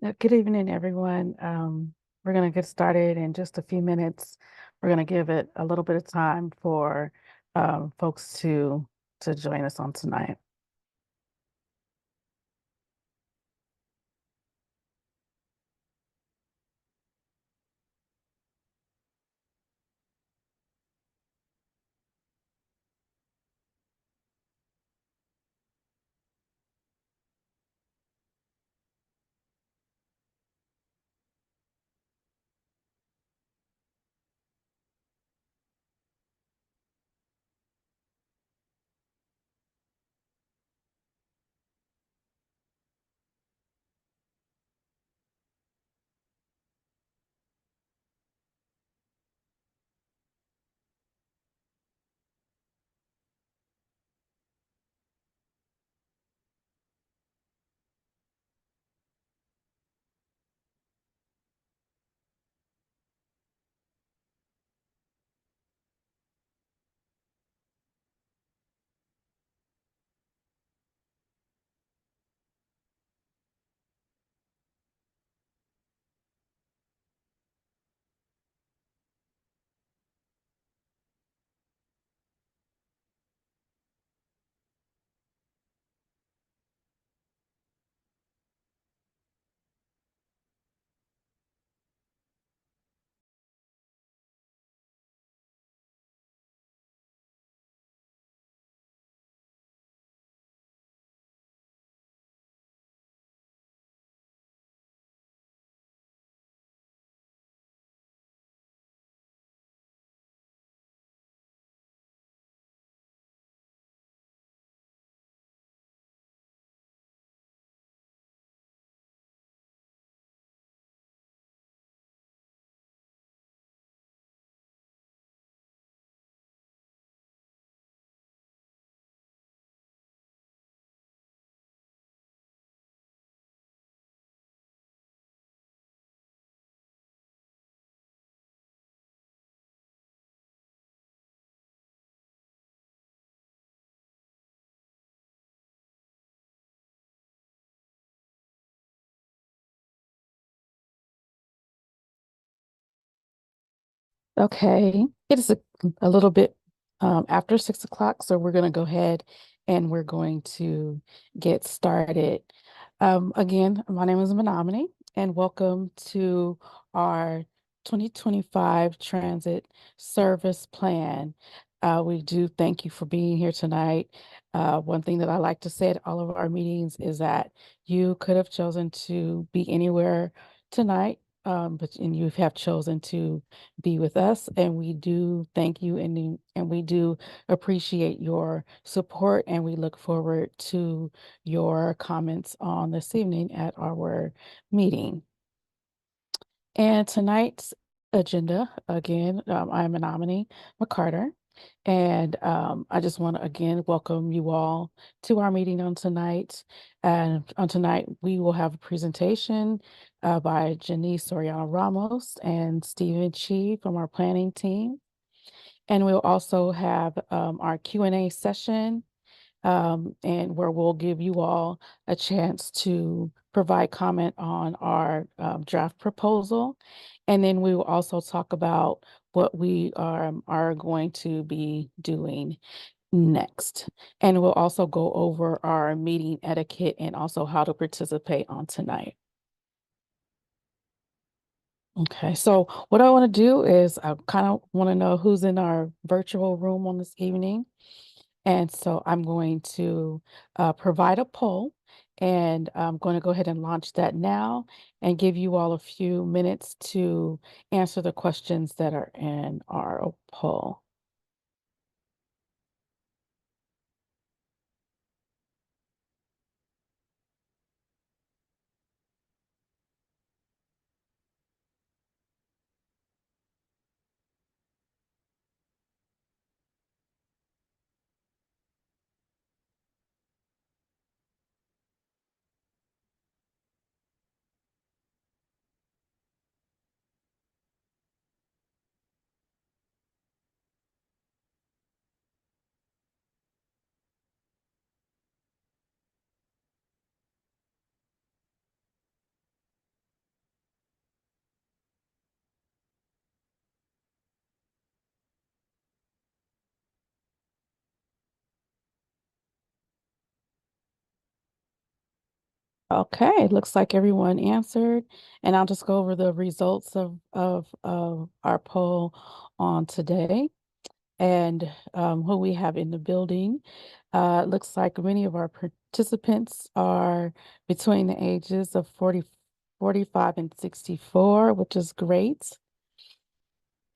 Good evening, everyone. We're going to get started in just a few minutes. We're going to give it a little bit of time for folks to join us on tonight. Okay, it is a little bit after 6 o'clock, so we're going to go ahead and we're going to get started. Again, my name is Menominee, and welcome to our 2025 Transit Service Plan. We do thank you for being here tonight. One thing that I like to say at all of our meetings is that you could have chosen to be anywhere tonight, but and you have chosen to be with us, and we do thank you and we do appreciate your support, and we look forward to your comments on this evening at our meeting. And tonight's agenda, again, I'm Menominee McCarter, and I just want to again welcome you all to our meeting on tonight. And on tonight, we will have a presentation by Janice Soriano Ramos and Stephen Chi from our planning team. And we'll also have our Q&A session, and where we'll give you all a chance to provide comment on our draft proposal. And then we will also talk about what we are going to be doing next. And we'll also go over our meeting etiquette and also how to participate on tonight. Okay, so what I want to do is I kind of want to know who's in our virtual room on this evening. And so I'm going to provide a poll, and I'm going to go ahead and launch that now and give you all a few minutes to answer the questions that are in our poll. Okay, looks like everyone answered, and I'll just go over the results of our poll on today and who we have in the building. It looks like many of our participants are between the ages of 45 and 64, which is great.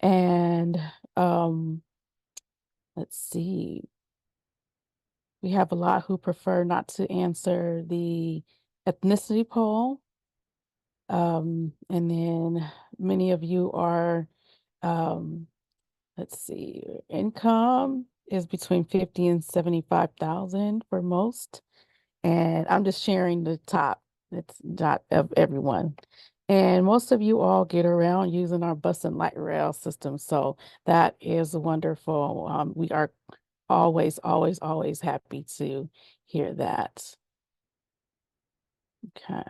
And um, let's see, we have a lot who prefer not to answer the ethnicity poll. And then many of you are, um, let's see, income is between 50 and 75,000 for most. And I'm just sharing the top. It's not of everyone. And most of you all get around using our bus and light rail system. So that is wonderful. We are always, always, always happy to hear that. Okay.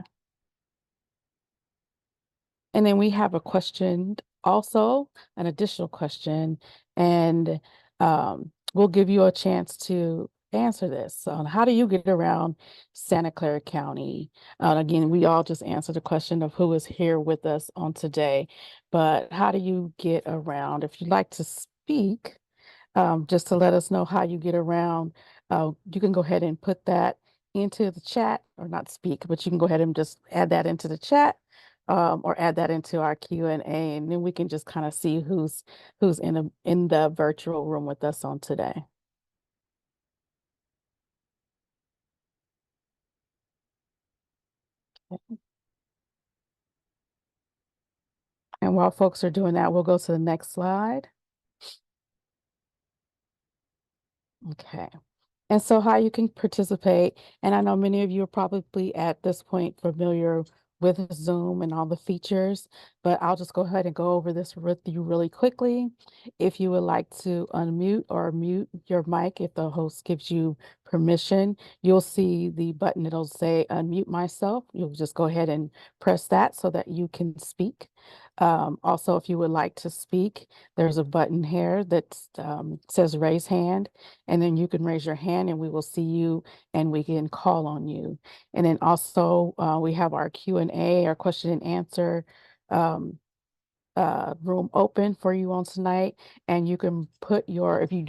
And then we have a question also, an additional question, and we'll give you a chance to answer this. So how do you get around Santa Clara County? Again, we all just answered the question of who is here with us on today, but how do you get around? If you'd like to speak, just to let us know how you get around. You can go ahead and put that into the chat, or not speak, but you can go ahead and just add that into the chat, or add that into our Q&A, and then we can just kind of see who's in the virtual room with us on today. And while folks are doing that, we'll go to the next slide. Okay. And so how you can participate, and I know many of you are probably at this point familiar with Zoom and all the features, but I'll just go ahead and go over this with you really quickly. If you would like to unmute or mute your mic, if the host gives you permission, you'll see the button that'll say unmute myself. You'll just go ahead and press that so that you can speak. Also, if you would like to speak, there's a button here that says raise hand, and then you can raise your hand and we will see you and we can call on you. And then also we have our Q&A, our question and answer um, room open for you on tonight. And you can put if you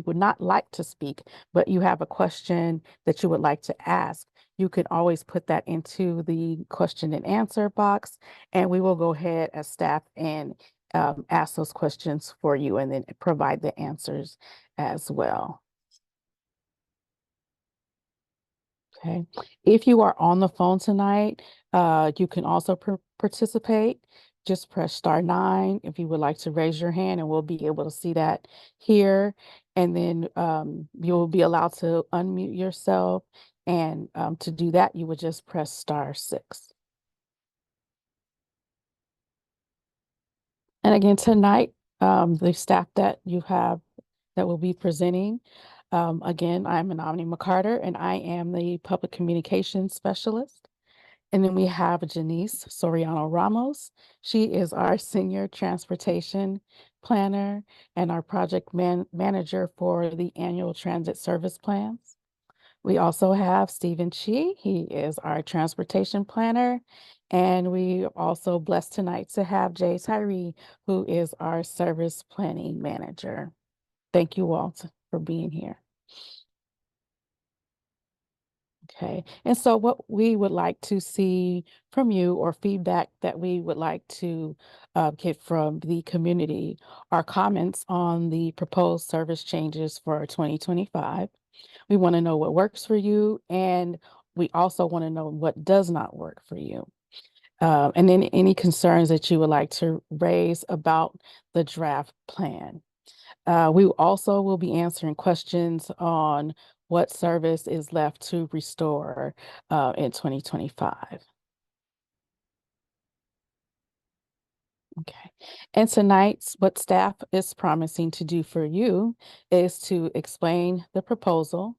would not like to speak, but you have a question that you would like to ask, you can always put that into the question and answer box, and we will go ahead as staff and ask those questions for you and then provide the answers as well. Okay. If you are on the phone tonight, you can also participate. Just press *9 if you would like to raise your hand, and we'll be able to see that here. And then you'll be allowed to unmute yourself. And to do that, you would just press *6. And again, tonight, the staff that you have that will be presenting, again, I'm Menominee McCarter, and I am the Public Communications Specialist. And then we have Janice Soriano Ramos. She is our Senior Transportation Planner and our Project Manager for the Annual Transit Service Plans. We also have Stephen Chi. He is our Transportation Planner. And we also blessed tonight to have Jay Tyree, who is our Service Planning Manager. Thank you all for being here. Okay, and so what we would like to see from you, or feedback that we would like to get from the community, are comments on the proposed service changes for 2025. We want to know what works for you, and we also want to know what does not work for you. And then any concerns that you would like to raise about the draft plan. We also will be answering questions on what service is left to restore in 2025. Okay. And tonight's what staff is promising to do for you is to explain the proposal,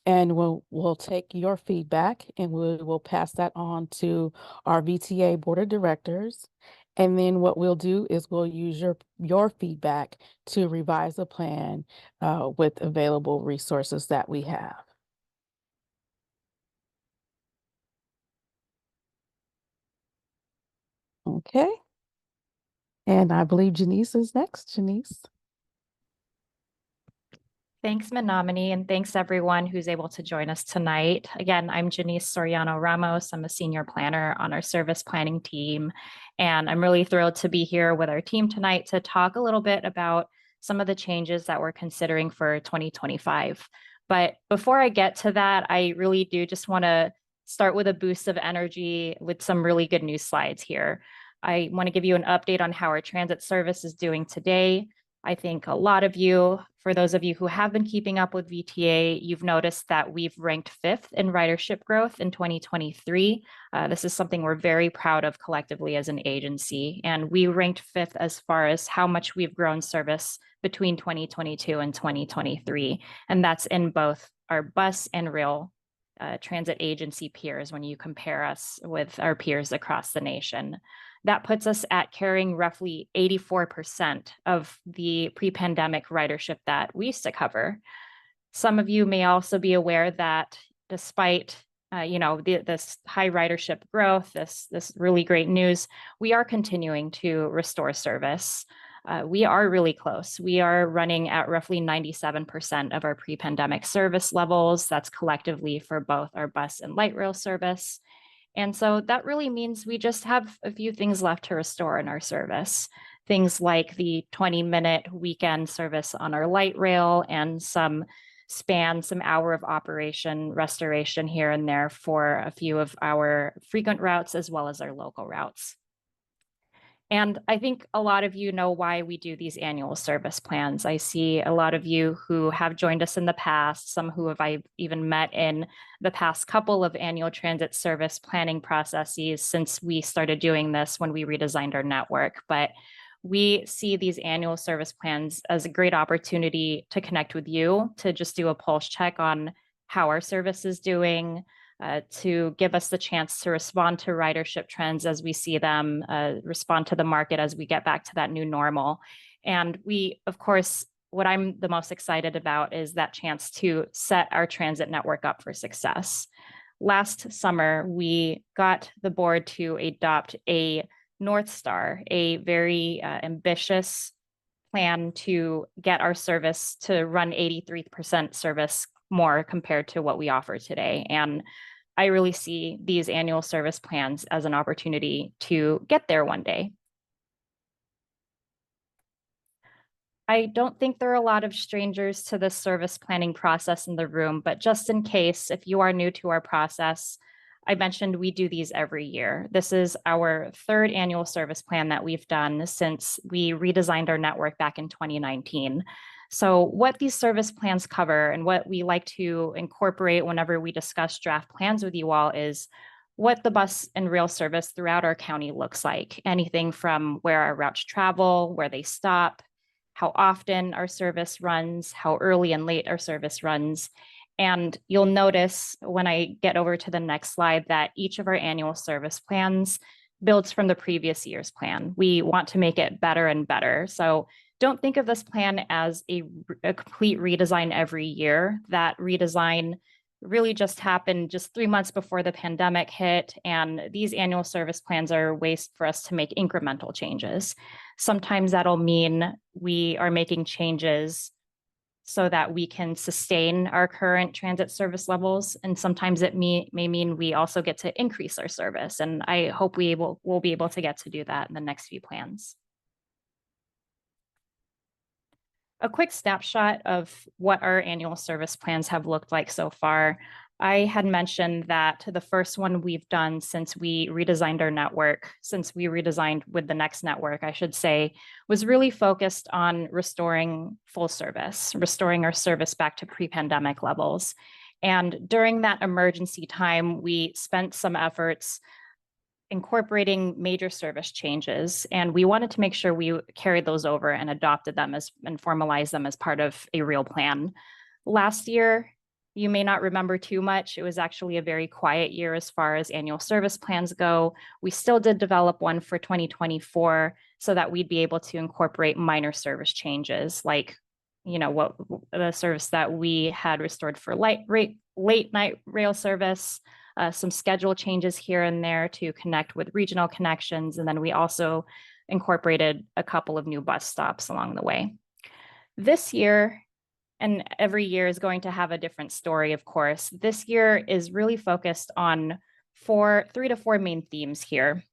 and we'll take your feedback and we will pass that on to our VTA Board of Directors. And then what we'll do is we'll use your feedback to revise the plan with available resources that we have. Okay. And I believe Janice is next. Janice. Thanks, Menominee, and thanks everyone who's able to join us tonight. Again, I'm Janice Soriano Ramos. I'm a senior planner on our service planning team, and I'm really thrilled to be here with our team tonight to talk a little bit about some of the changes that we're considering for 2025. But before I get to that, I really do just want to start with a boost of energy with some really good news slides here. I want to give you an update on how our transit service is doing today. I think a lot of you, for those of you who have been keeping up with VTA, you've noticed that we've ranked fifth in ridership growth in 2023. This is something we're very proud of collectively as an agency. And we ranked fifth as far as how much we've grown service between 2022 and 2023. And that's in both our bus and rail transit agency peers when you compare us with our peers across the nation. That puts us at carrying roughly 84% of the pre-pandemic ridership that we used to cover. Some of you may also be aware that despite this high ridership growth, this really great news, we are continuing to restore service. We are really close. We are running at roughly 97% of our pre-pandemic service levels. That's collectively for both our bus and light rail service. And so that really means we just have a few things left to restore in our service. Things like the 20-minute weekend service on our light rail and some hour of operation restoration here and there for a few of our frequent routes as well as our local routes. And I think a lot of you know why we do these annual service plans. I see a lot of you who have joined us in the past, some who I've even met in the past couple of annual transit service planning processes since we started doing this when we redesigned our network. But we see these annual service plans as a great opportunity to connect with you, to just do a pulse check on how our service is doing, to give us the chance to respond to ridership trends as we see them, respond to the market as we get back to that new normal. And we, of course, what I'm the most excited about is that chance to set our transit network up for success. Last summer, we got the board to adopt a North Star, a very ambitious plan to get our service to run 83% service more compared to what we offer today. And I really see these annual service plans as an opportunity to get there one day. I don't think there are a lot of strangers to this service planning process in the room, but just in case, if you are new to our process, I mentioned we do these every year. This is our third annual service plan that we've done since we redesigned our network back in 2019. So what these service plans cover and what we like to incorporate whenever we discuss draft plans with you all is what the bus and rail service throughout our county looks like. Anything from where our routes travel, where they stop, how often our service runs, how early and late our service runs. And you'll notice when I get over to the next slide that each of our annual service plans builds from the previous year's plan. We want to make it better and better. So don't think of this plan as a complete redesign every year. That redesign really just happened just 3 months before the pandemic hit. And these annual service plans are ways for us to make incremental changes. Sometimes that'll mean we are making changes so that we can sustain our current transit service levels. And sometimes it may mean we also get to increase our service. And I hope we'll be able to get to do that in the next few plans. A quick snapshot of what our annual service plans have looked like so far. I had mentioned that the first one we've done since we redesigned our network, since we redesigned with the next network, I should say, was really focused on restoring full service, restoring our service back to pre-pandemic levels. And during that emergency time, we spent some efforts incorporating major service changes. And we wanted to make sure we carried those over and adopted them and formalized them as part of a real plan. Last year, you may not remember too much. It was actually a very quiet year as far as annual service plans go. We still did develop one for 2024 so that we'd be able to incorporate minor service changes, like, what the service that we had restored for late night rail service, some schedule changes here and there to connect with regional connections. And then we also incorporated a couple of new bus stops along the way. This year, and every year is going to have a different story, of course. This year is really focused on 3 to 4 main themes here.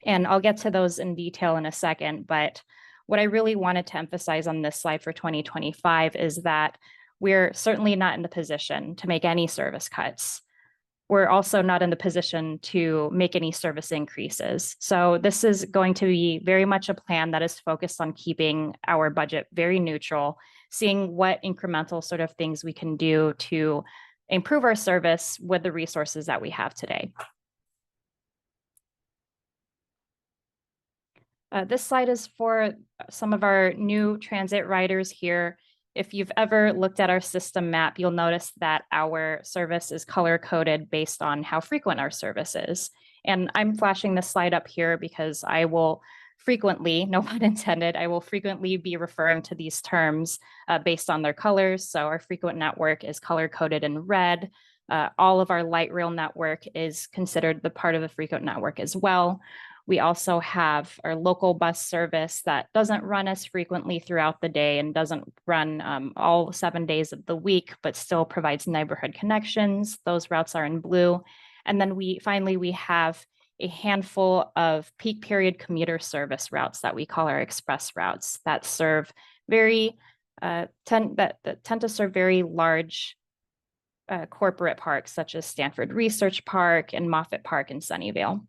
And I'll get to those in detail in a second. But what I really wanted to emphasize on this slide for 2025 is that we're certainly not in the position to make any service cuts. We're also not in the position to make any service increases. So this is going to be very much a plan that is focused on keeping our budget very neutral, seeing what incremental sort of things we can do to improve our service with the resources that we have today. This slide is for some of our new transit riders here. If you've ever looked at our system map, you'll notice that our service is color-coded based on how frequent our service is. And I'm flashing this slide up here because I will frequently, no pun intended, I will frequently be referring to these terms based on their colors. So our frequent network is color-coded in red. All of our light rail network is considered the part of the frequent network as well. We also have our local bus service that doesn't run as frequently throughout the day and doesn't run all 7 days of the week, but still provides neighborhood connections. Those routes are in blue. And then we have a handful of peak period commuter service routes that we call our express routes that serve tend to serve very large corporate parks such as Stanford Research Park and Moffett Park in Sunnyvale.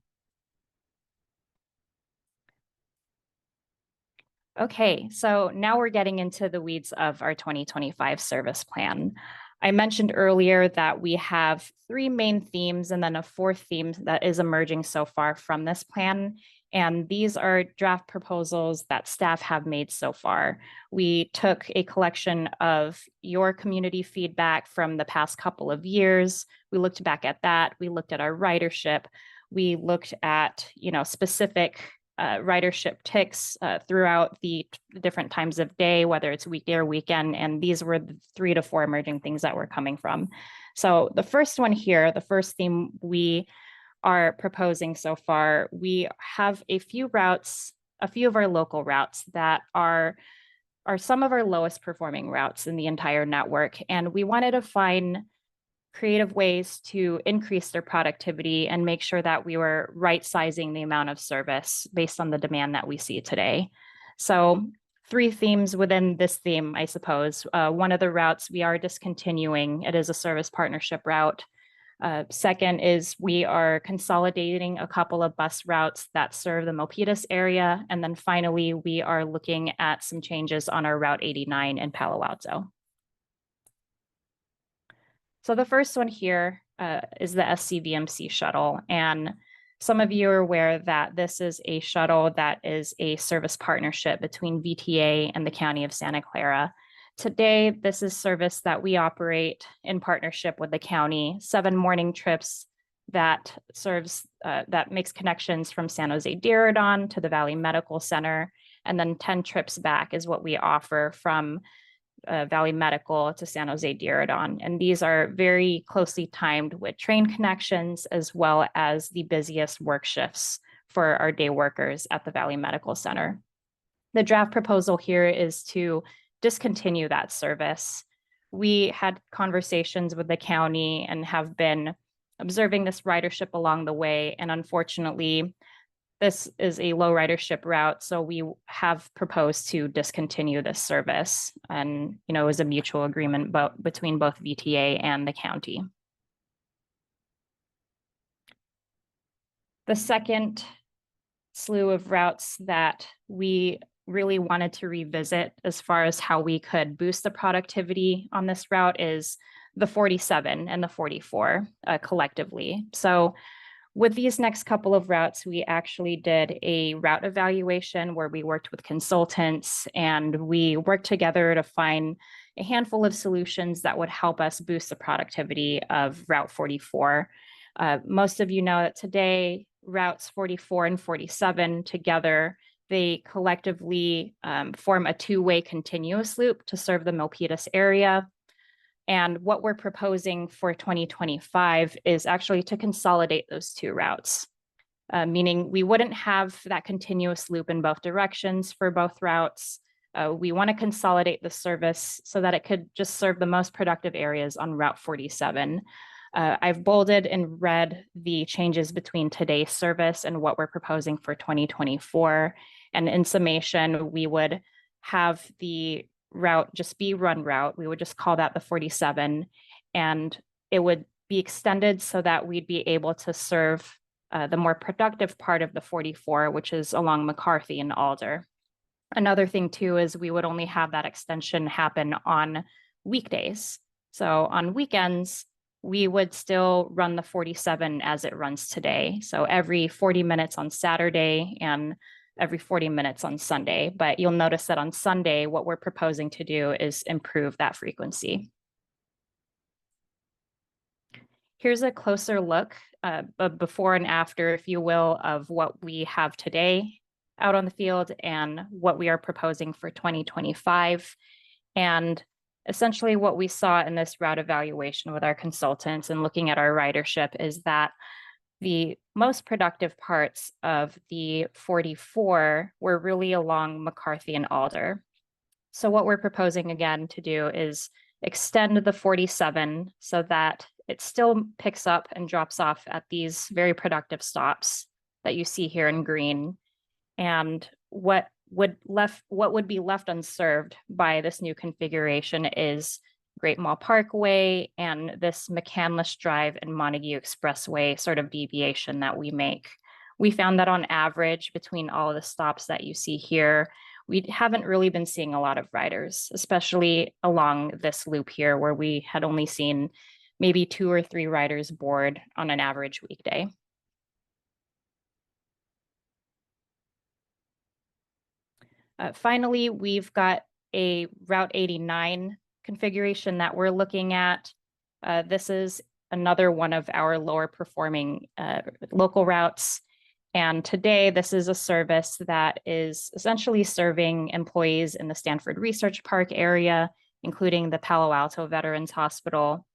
Okay, so now we're getting into the weeds of our 2025 service plan. I mentioned earlier that we have 3 main themes and then a 4th theme that is emerging so far from this plan. And these are draft proposals that staff have made so far. We took a collection of your community feedback from the past couple of years. We looked back at that. We looked at our ridership. We looked at, specific ridership ticks throughout the different times of day, whether it's weekday or weekend. And these were the 3 to 4 emerging things that were coming from. So the first one here, the first theme we are proposing so far, we have a few of our local routes that are some of our lowest performing routes in the entire network. And we wanted to find creative ways to increase their productivity and make sure that we were right sizing the amount of service based on the demand that we see today. So 3 themes within this theme, I suppose. One of the routes we are discontinuing. It is a service partnership route. Second is we are consolidating a couple of bus routes that serve the Milpitas area. And then finally, we are looking at some changes on our Route 89 in Palo Alto. So the first one here is the SCVMC shuttle. And some of you are aware that this is a shuttle that is a service partnership between VTA and the County of Santa Clara. Today, this is service that we operate in partnership with the county, 7 morning trips that makes connections from San Jose Diridon to the Valley Medical Center, and then 10 trips back is what we offer from Valley Medical to San Jose Diridon. And these are very closely timed with train connections as well as the busiest work shifts for our day workers at the Valley Medical Center. The draft proposal here is to discontinue that service. We had conversations with the county and have been observing this ridership along the way. And unfortunately, this is a low ridership route, so we have proposed to discontinue this service. And, it was a mutual agreement between both VTA and the county. The second slew of routes that we really wanted to revisit as far as how we could boost the productivity on this route is the 47 and the 44 collectively. So with these next couple of routes, we actually did a route evaluation where we worked with consultants and we worked together to find a handful of solutions that would help us boost the productivity of Route 44. Most of you know that today, routes 44 and 47 together, they collectively form a 2-way continuous loop to serve the Milpitas area. And what we're proposing for 2025 is actually to consolidate those two routes, meaning we wouldn't have that continuous loop in both directions for both routes. We want to consolidate the service so that it could just serve the most productive areas on Route 47. I've bolded in red the changes between today's service and what we're proposing for 2024. And in summation, we would have the route just be run route. We would just call that the 47, and it would be extended so that we'd be able to serve the more productive part of the 44, which is along McCarthy and Alder. Another thing too is we would only have that extension happen on weekdays. So on weekends, we would still run the 47 as it runs today. So every 40 minutes on Saturday and every 40 minutes on Sunday. But you'll notice that on Sunday, what we're proposing to do is improve that frequency. Here's a closer look, a before and after, if you will, of what we have today out on the field and what we are proposing for 2025. And essentially what we saw in this route evaluation with our consultants and looking at our ridership is that the most productive parts of the 44 were really along McCarthy and Alder. So what we're proposing again to do is extend the 47 so that it still picks up and drops off at these very productive stops that you see here in green. And what would be left unserved by this new configuration is Great Mall Parkway and this McCandless Drive and Montague Expressway sort of deviation that we make. We found that on average, between all of the stops that you see here, we haven't really been seeing a lot of riders, especially along this loop here, where we had only seen maybe 2 or 3 riders board on an average weekday. Finally, we've got a Route 89 configuration that we're looking at. This is another one of our lower performing local routes. And today, this is a service that is essentially serving employees in the Stanford Research Park area, including the Palo Alto Veterans Hospital.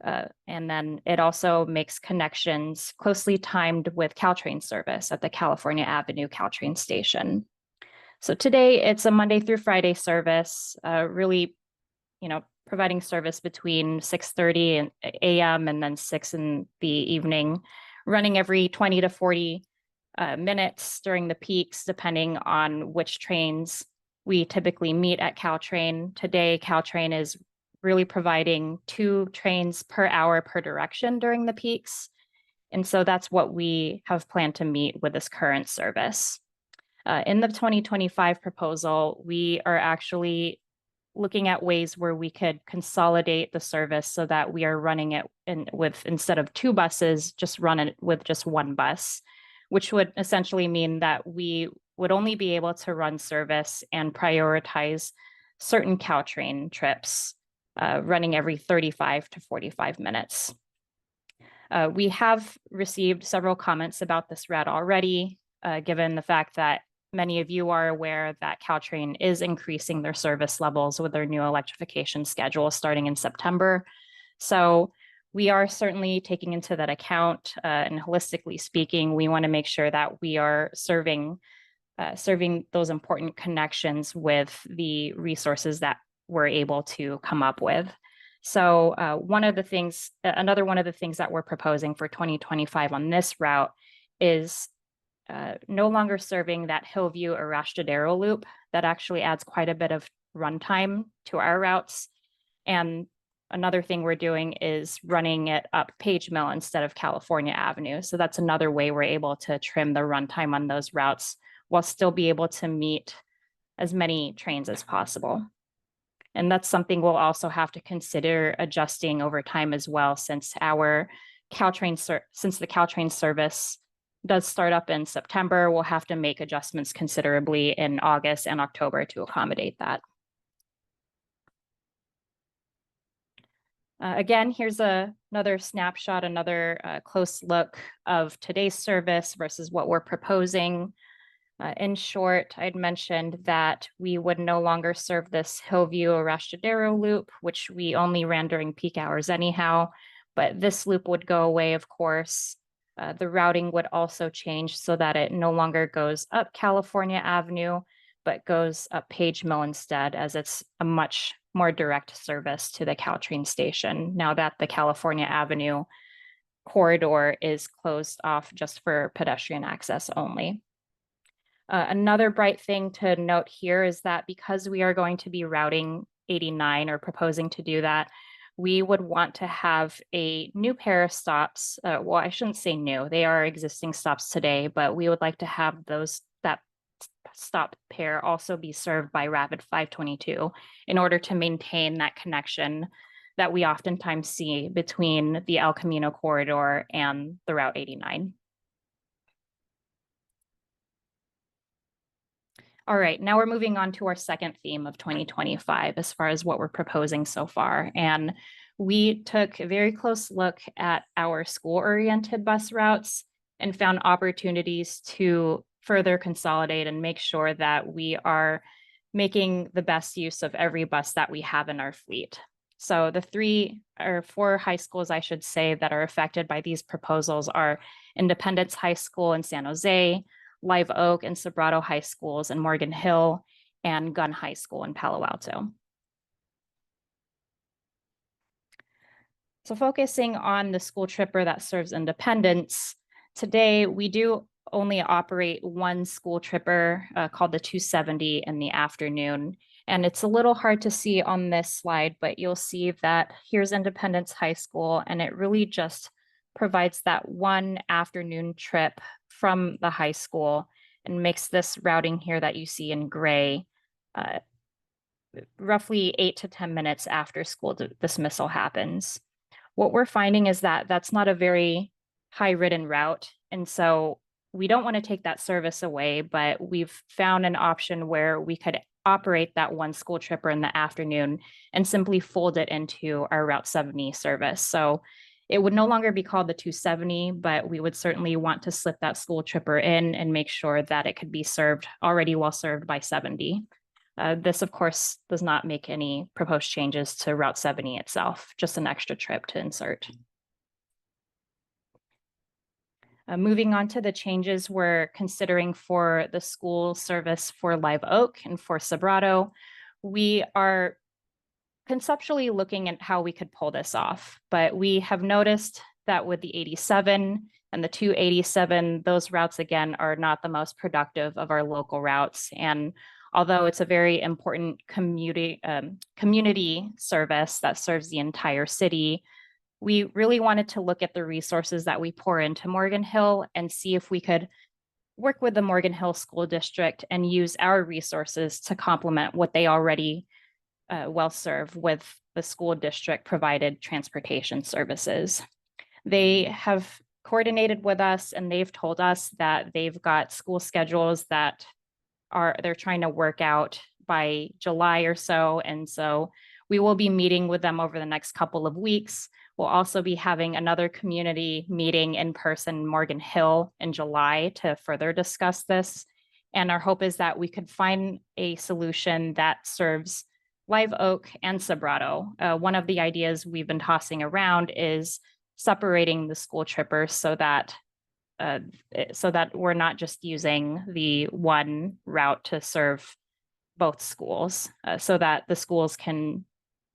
And then it also makes connections closely timed with Caltrain service at the California Avenue Caltrain station. So today it's a Monday through Friday service, really, providing service between 6:30 a.m. and then 6 in the evening, running every 20 to 40 minutes during the peaks, depending on which trains we typically meet at Caltrain. Today, Caltrain is really providing 2 trains per hour per direction during the peaks. And so that's what we have planned to meet with this current service. In the 2025 proposal, we are actually looking at ways where we could consolidate the service so that we are running it instead of 2 buses, just run it with just 1 bus, which would essentially mean that we would only be able to run service and prioritize certain Caltrain trips, running every 35 to 45 minutes. We have received several comments about this route already, given the fact that many of you are aware that Caltrain is increasing their service levels with their new electrification schedule starting in September. So we are certainly taking into that account, and holistically speaking, we want to make sure that we are serving those important connections with the resources that we're able to come up with. So another one of the things that we're proposing for 2025 on this route is no longer serving that Hillview-Arastadero loop. That actually adds quite a bit of runtime to our routes. And another thing we're doing is running it up Page Mill instead of California Avenue. So that's another way we're able to trim the runtime on those routes while still be able to meet as many trains as possible. And that's something we'll also have to consider adjusting over time as well, since the Caltrain service does start up in September. We'll have to make adjustments considerably in August and October to accommodate that. Again, here's another snapshot, another close look of today's service versus what we're proposing. In short, I'd mentioned that we would no longer serve this Hillview-Arastadero loop, which we only ran during peak hours anyhow, but this loop would go away, of course. The routing would also change so that it no longer goes up California Avenue, but goes up Page Mill instead, as it's a much more direct service to the Caltrain station now that the California Avenue corridor is closed off just for pedestrian access only. Another bright thing to note here is that because we are going to be routing 89 or proposing to do that, we would want to have a new pair of stops. Well, I shouldn't say new, they are existing stops today, but we would like to have that stop pair also be served by Rapid 522 in order to maintain that connection that we oftentimes see between the El Camino corridor and the Route 89. All right, now we're moving on to our second theme of 2025 as far as what we're proposing so far. And we took a very close look at our school-oriented bus routes and found opportunities to further consolidate and make sure that we are making the best use of every bus that we have in our fleet. So the 3 or 4 high schools, I should say, that are affected by these proposals are Independence High School in San Jose, Live Oak and Sobrato High Schools in Morgan Hill, and Gunn High School in Palo Alto. So focusing on the school tripper that serves Independence, today we do only operate one school tripper called the 270 in the afternoon. And it's a little hard to see on this slide, but you'll see that here's Independence High School, and it really just provides that one afternoon trip from the high school and makes this routing here that you see in gray roughly 8 to 10 minutes after school dismissal happens. What we're finding is that that's not a very high ridden route. And so we don't want to take that service away, but we've found an option where we could operate that one school tripper in the afternoon and simply fold it into our Route 70 service. So it would no longer be called the 270, but we would certainly want to slip that school tripper in and make sure that it could be served already well served by 70. This, of course, does not make any proposed changes to Route 70 itself, just an extra trip to insert. Moving on to the changes we're considering for the school service for Live Oak and for Sobrato, we are conceptually looking at how we could pull this off, but we have noticed that with the 87 and the 287, those routes again are not the most productive of our local routes. And although it's a very important community service that serves the entire city, we really wanted to look at the resources that we pour into Morgan Hill and see if we could work with the Morgan Hill School District and use our resources to complement what they already well serve with the school district provided transportation services. They have coordinated with us and they've told us that they've got school schedules that they're trying to work out by July or so. And so we will be meeting with them over the next couple of weeks. We'll also be having another community meeting in person in Morgan Hill in July to further discuss this. And our hope is that we could find a solution that serves Live Oak and Sobrato. One of the ideas we've been tossing around is separating the school trippers so that we're not just using the one route to serve both schools, so that the schools can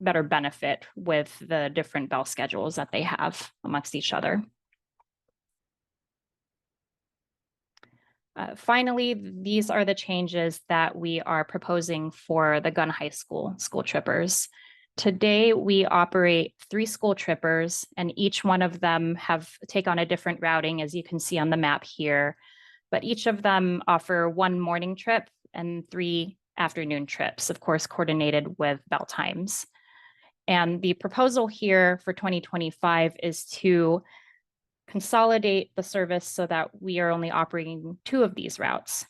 better benefit with the different bell schedules that they have amongst each other. Finally, these are the changes that we are proposing for the Gunn High School school trippers. Today, we operate 3 school trippers, and each one of them take on a different routing, as you can see on the map here. But each of them offer 1 morning trip and 3 afternoon trips, of course, coordinated with bell times. And the proposal here for 2025 is to consolidate the service so that we are only operating 2 of these routes.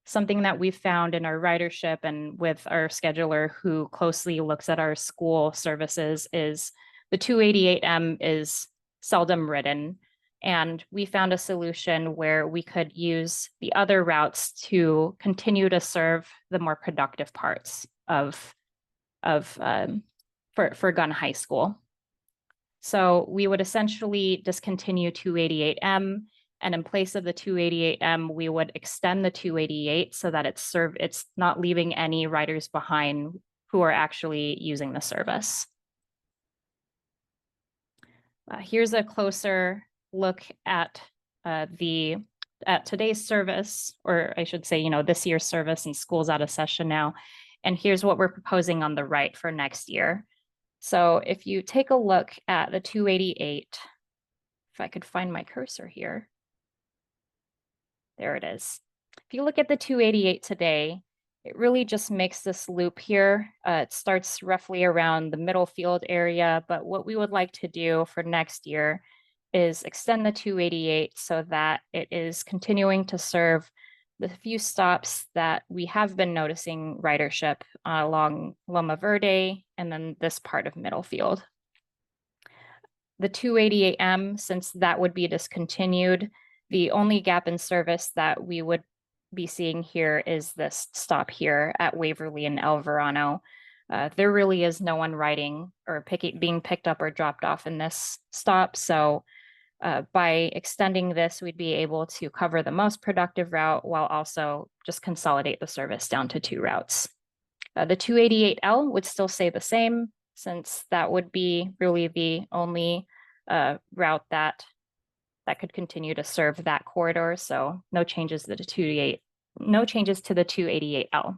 Something that we've found in our ridership and with our scheduler who closely looks at our school services is the 288M is seldom ridden. And we found a solution where we could use the other routes to continue to serve the more productive parts of for Gunn High School. So we would essentially discontinue 288M, and in place of the 288M, we would extend the 288 so that it's not leaving any riders behind who are actually using the service. Here's a closer look at today's service, or I should say, this year's service, and school's out of session now. And here's what we're proposing on the right for next year. So if you take a look at the 288, if I could find my cursor here, there it is. If you look at the 288 today, it really just makes this loop here. It starts roughly around the middle field area, but what we would like to do for next year is extend the 288 so that it is continuing to serve the few stops that we have been noticing ridership along Loma Verde and then this part of middle field. The 288M, since that would be discontinued, the only gap in service that we would be seeing here is this stop here at Waverly and El Verano. There really is no one riding or being picked up or dropped off in this stop. So by extending this, we'd be able to cover the most productive route while also just consolidate the service down to 2 routes. The 288L would still stay the same, since that would be really the only route that could continue to serve that corridor. So no changes to the 288L.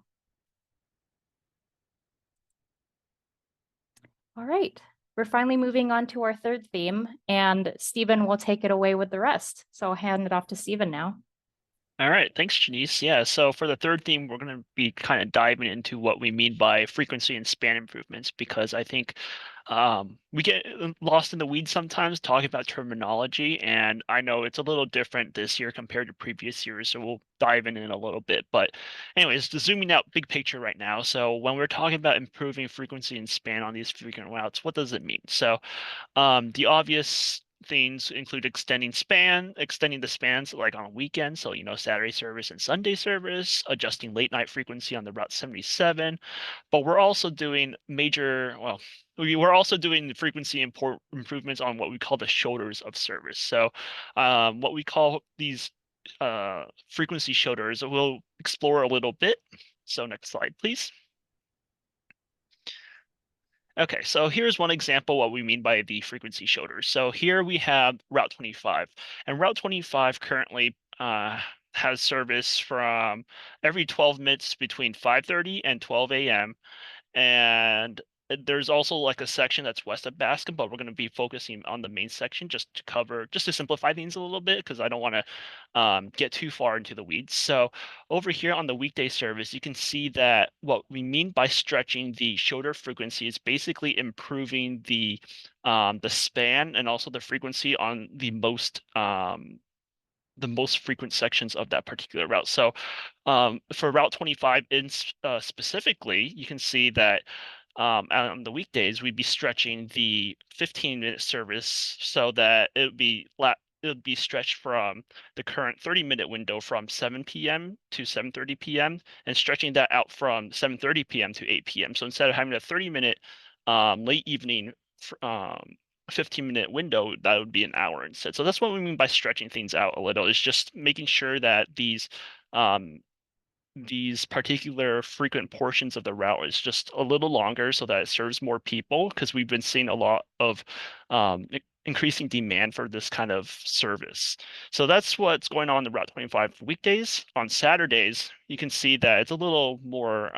All right, we're finally moving on to our third theme, and Stephen will take it away with the rest. So I'll hand it off to Stephen now. All right, thanks, Janice. Yeah, so for the third theme, we're going to be kind of diving into what we mean by frequency and span improvements, because I think we get lost in the weeds sometimes talking about terminology, and I know it's a little different this year compared to previous years, so we'll dive in a little bit. But anyways, just zooming out big picture right now. So when we're talking about improving frequency and span on these frequent routes, what does it mean? So the obvious things include extending the spans like on weekends, so Saturday service and Sunday service, adjusting late night frequency on the Route 77. But we're also doing we're also doing the frequency improvements on what we call the shoulders of service. So what we call these frequency shoulders, we'll explore a little bit. So next slide, please. Okay, so here's one example what we mean by the frequency shoulders. So here we have Route 25, and Route 25 currently has service from every 12 minutes between 5:30 and 12 a.m. And there's also like a section that's west of Bascom, but we're going to be focusing on the main section just to simplify things a little bit, because I don't want to get too far into the weeds. So over here on the weekday service, you can see that what we mean by stretching the shoulder frequency is basically improving the span and also the frequency on the most frequent sections of that particular route. So for Route 25 specifically, you can see that on the weekdays, we'd be stretching the 15-minute service so that it would be stretched from the current 30-minute window from 7 p.m. to 7:30 p.m. and stretching that out from 7:30 p.m. to 8 p.m. So instead of having a 30-minute late evening 15-minute window, that would be an hour instead. So that's what we mean by stretching things out a little, is just making sure that these particular frequent portions of the route is just a little longer so that it serves more people, because we've been seeing a lot of increasing demand for this kind of service. So that's what's going on in the Route 25 weekdays. On Saturdays, you can see that it's a little more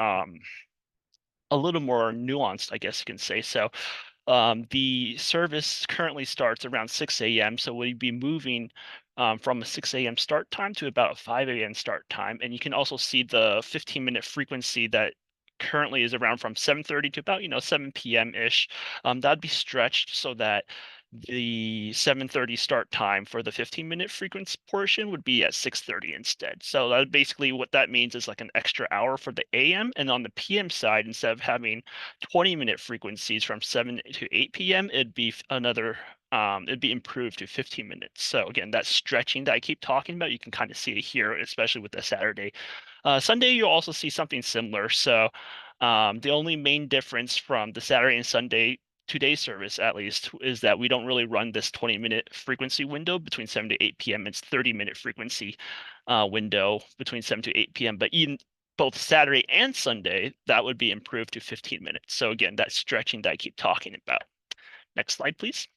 nuanced, I guess you can say. So the service currently starts around 6 a.m. So we'll be moving from a 6 a.m. start time to about a 5 a.m. start time. And you can also see the 15-minute frequency that currently is around from 7:30 to about 7 p.m. ish. That'd be stretched so that the 7:30 start time for the 15-minute frequency portion would be at 6:30 instead. So that basically what that means is like an extra hour for the AM, and on the PM side, instead of having 20-minute frequencies from 7 to 8 p.m., it'd be improved to 15 minutes. So again, that stretching that I keep talking about, you can kind of see it here, especially with the Saturday. Sunday, you'll also see something similar. So the only main difference from the Saturday and Sunday two-day service, at least, is that we don't really run this 20-minute frequency window between 7 to 8 p.m. It's 30-minute frequency window between 7 to 8 p.m. But even both Saturday and Sunday, that would be improved to 15 minutes. So again, that stretching that I keep talking about. Next slide, please.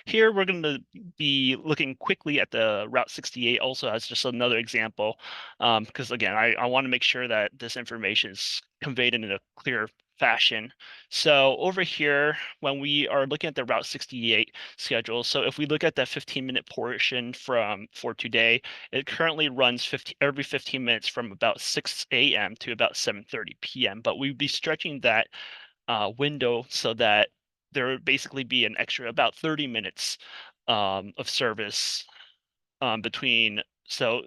Here, we're going to be looking quickly at the Route 68 also as just another example, because again, I want to make sure that this information is conveyed in a clear fashion. So over here, when we are looking at the Route 68 schedule, so if we look at that 15-minute portion for today, it currently runs every 15 minutes from about 6 a.m. to about 7:30 p.m. But we'd be stretching that window so that there would basically be an extra about 30 minutes of service between. So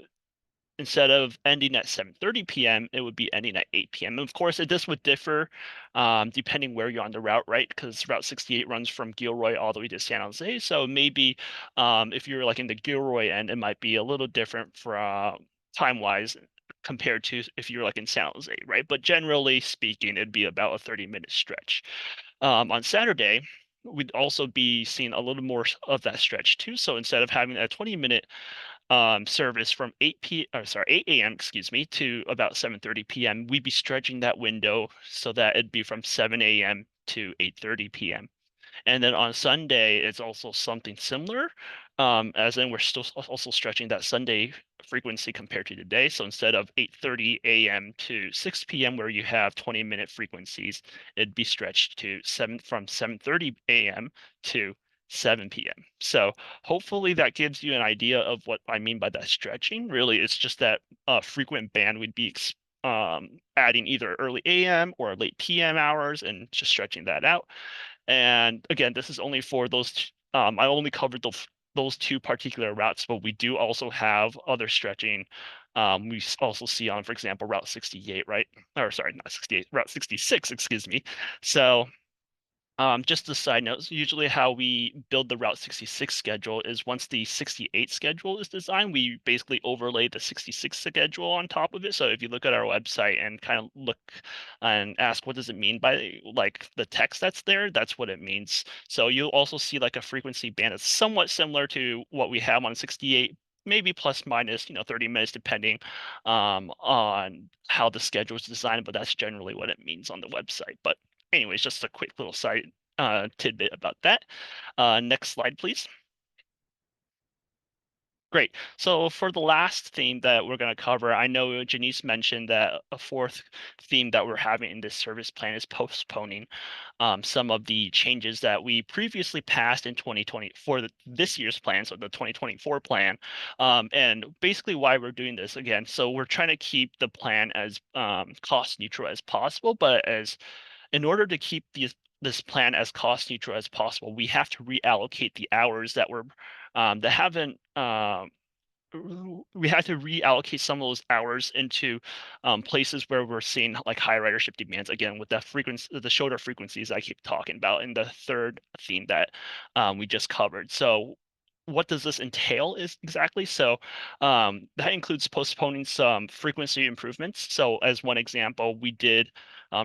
instead of ending at 7:30 p.m., it would be ending at 8 p.m. And of course, this would differ depending where you're on the route, right? Because Route 68 runs from Gilroy all the way to San Jose. So maybe if you're like in the Gilroy end, it might be a little different from time-wise compared to if you're like in San Jose, right? But generally speaking, it'd be about a 30-minute stretch. On Saturday, we'd also be seeing a little more of that stretch too. So instead of having a 20-minute service from 8 a.m., excuse me, to about 7:30 p.m., we'd be stretching that window so that it'd be from 7 a.m. to 8:30 p.m. And then on Sunday, it's also something similar, as in we're still also stretching that Sunday frequency compared to today. So instead of 8:30 a.m. to 6 p.m., where you have 20-minute frequencies, it'd be stretched to from 7:30 a.m. to 7 p.m. So hopefully that gives you an idea of what I mean by that stretching. Really, it's just that frequent band we'd be adding either early AM or late PM hours and just stretching that out. And again, this is only for those. I only covered those two particular routes, but we do also have other stretching. We also see on, for example, Route 68, right? Or sorry, not 68, Route 66, excuse me. So just a side note, usually how we build the Route 66 schedule is once the 68 schedule is designed, we basically overlay the 66 schedule on top of it. So if you look at our website and kind of look and ask what does it mean by like the text that's there, that's what it means. So you'll also see like a frequency band that's somewhat similar to what we have on 68, maybe plus minus 30 minutes depending on how the schedule is designed, but that's generally what it means on the website. But anyways, just a quick little side tidbit about that. Next slide, please. Great. So for the last theme that we're going to cover, I know Janice mentioned that a fourth theme that we're having in this service plan is postponing some of the changes that we previously passed in 2020 for this year's plan, so the 2024 plan. And basically why we're doing this again, so we're trying to keep the plan as cost neutral as possible, but in order to keep this plan as cost neutral as possible, we have to reallocate the hours that were that haven't we had to reallocate some of those hours into places where we're seeing like high ridership demands again with the frequency, the shoulder frequencies I keep talking about in the third theme that we just covered. So what does this entail is exactly? So that includes postponing some frequency improvements. So as one example, we did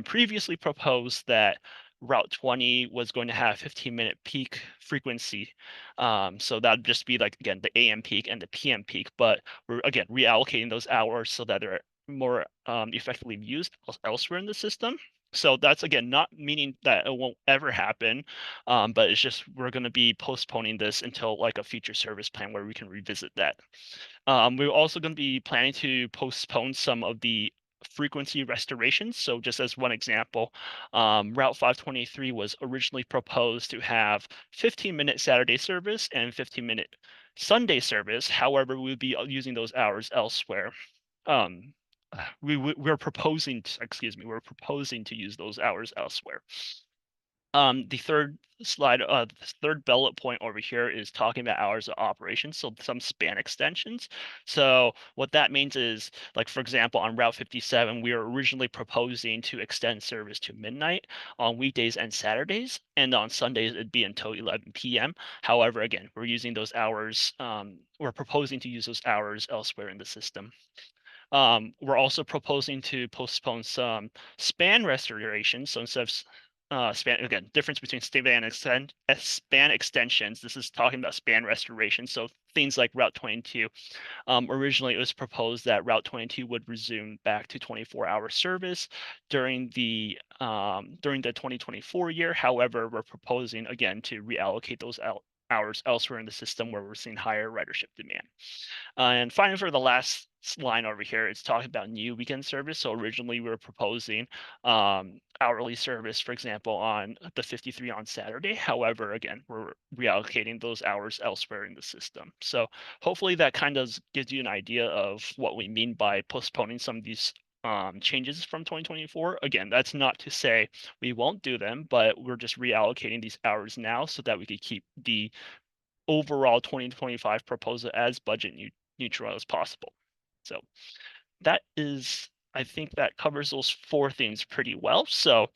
previously propose that Route 20 was going to have 15-minute peak frequency. So that'd just be like, again, the AM peak and the PM peak, but we're, again, reallocating those hours so that they're more effectively used elsewhere in the system. So that's, again, not meaning that it won't ever happen, but it's just we're going to be postponing this until like a future service plan where we can revisit that. We're also going to be planning to postpone some of the frequency restorations. So just as one example, Route 523 was originally proposed to have 15-minute Saturday service and 15-minute Sunday service. However, we'll be using those hours elsewhere. We're proposing to use those hours elsewhere. The third slide, the third bullet point over here is talking about hours of operation, so some span extensions. So what that means is, like, for example, on Route 57, we were originally proposing to extend service to midnight on weekdays and Saturdays, and on Sundays it'd be until 11 p.m. However, again, we're using those hours, we're proposing to use those hours elsewhere in the system. We're also proposing to postpone some span restoration. So instead of span, again, difference between span extensions. This is talking about span restoration. So things like Route 22. Originally, it was proposed that Route 22 would resume back to 24-hour service during the 2024 year. However, we're proposing again to reallocate those hours elsewhere in the system where we're seeing higher ridership demand. And finally, for the last line over here, it's talking about new weekend service. So originally we were proposing hourly service, for example, on the 53 on Saturday. However, again, we're reallocating those hours elsewhere in the system. So hopefully that kind of gives you an idea of what we mean by postponing some of these changes from 2024. Again, that's not to say we won't do them, but we're just reallocating these hours now so that we could keep the overall 2025 proposal as budget neutral as possible. So that is, I think that covers those four things pretty well. So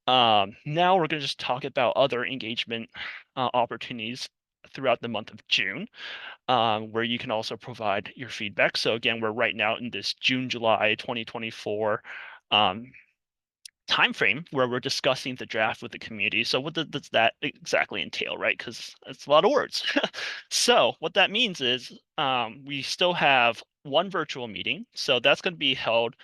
now we're going to just talk about other engagement opportunities throughout the month of June, where you can also provide your feedback. So again, we're right now in this June, July 2024 time frame where we're discussing the draft with the community. So what does that exactly entail, right? Because it's a lot of words. So what that means is we still have one virtual meeting. So that's going to be held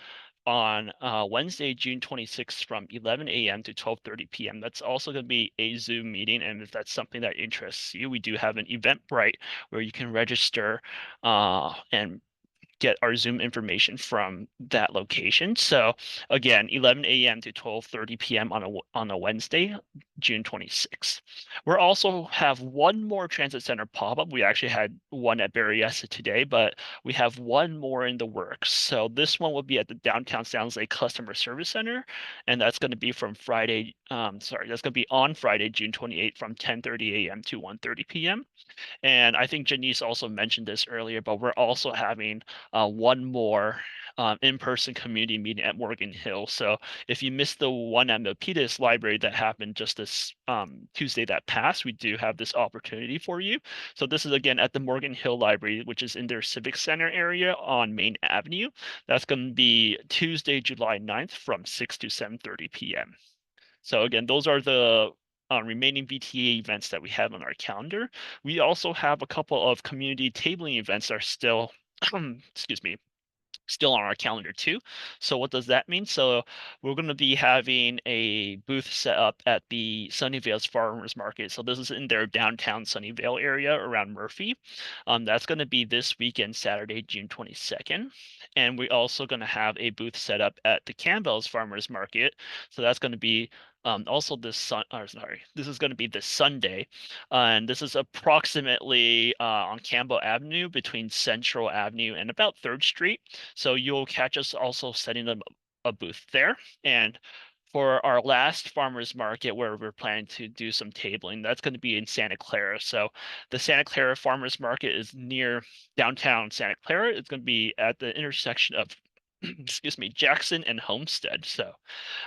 on Wednesday, June 26th from 11 a.m. to 12:30 p.m. That's also going to be a Zoom meeting. And if that's something that interests you, we do have an Eventbrite where you can register and get our Zoom information from that location. So again, 11 a.m. to 12:30 p.m. on a Wednesday, June 26th. We'll also have one more transit center pop-up. We actually had one at Berryessa today, but we have one more in the works. So this one will be at the Downtown Sounds Lake Customer Service Center, and that's going to be from Friday. That's going to be on Friday, June 28th from 10:30 a.m. to 1:30 p.m. And I think Janice also mentioned this earlier, but we're also having one more in-person community meeting at Morgan Hill. So if you missed the one at Milpitas Library that happened just this Tuesday that passed, we do have this opportunity for you. So this is again at the Morgan Hill Library, which is in their Civic Center area on Main Avenue. That's going to be Tuesday, July 9th from 6 to 7:30 p.m. So again, those are the remaining VTA events that we have on our calendar. We also have a couple of community tabling events that are still, excuse me, still on our calendar too. So what does that mean? So we're going to be having a booth set up at the Sunnyvale's Farmers Market. So this is in their downtown Sunnyvale area around Murphy. That's going to be this weekend, Saturday, June 22nd. And we're also going to have a booth set up at the Campbell's Farmers Market. So that's going to be also this this is going to be this Sunday, and this is approximately on Campbell Avenue between Central Avenue and about 3rd Street. So you'll catch us also setting up a booth there. And for our last farmers market where we're planning to do some tabling, that's going to be in Santa Clara. So the Santa Clara Farmers Market is near downtown Santa Clara. It's going to be at the intersection of excuse me, Jackson and Homestead. So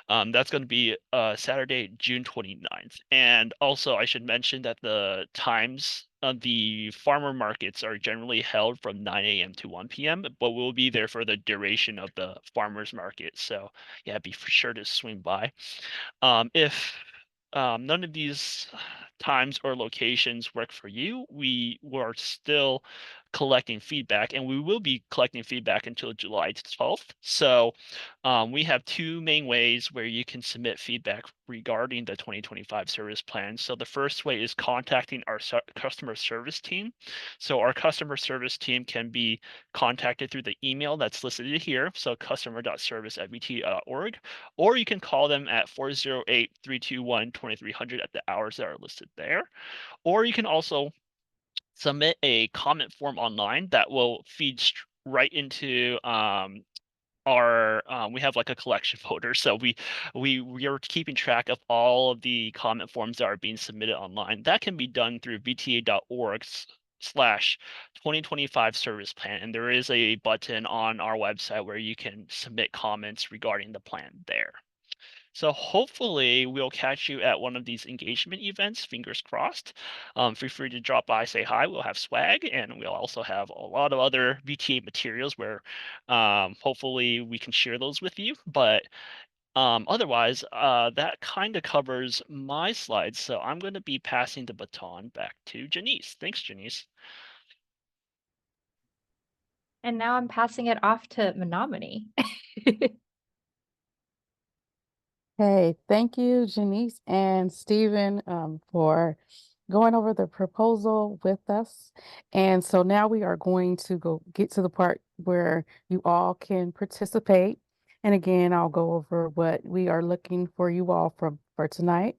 that's going to be Saturday, June 29th. And also, I should mention that the times of the farmer markets are generally held from 9 a.m. to 1 p.m., but we'll be there for the duration of the farmers market. So yeah, be for sure to swing by. If none of these times or locations work for you, we are still collecting feedback, and we will be collecting feedback until July 12th. So we have two main ways where you can submit feedback regarding the 2025 service plan. So the first way is contacting our customer service team. So our customer service team can be contacted through the email that's listed here, so customer.service@vta.org, or you can call them at 408-321-2300 at the hours that are listed there. Or you can also submit a comment form online that will feed right into are we have like a collection folder, so we are keeping track of all of the comment forms that are being submitted online. That can be done through vta.org/2025 service plan, and there is a button on our website where you can submit comments regarding the plan there. So hopefully we'll catch you at one of these engagement events, fingers crossed. Feel free to drop by, say hi. We'll have swag, and we'll also have a lot of other VTA materials where hopefully we can share those with you. But otherwise, that kind of covers my slides. So I'm going to be passing the baton back to Janice. Thanks, Janice. And now I'm passing it off to Menominee. Hey, thank you, Janice and Stephen, for going over the proposal with us. And so now we are going to go get to the part where you all can participate. And again, I'll go over what we are looking for you all for tonight.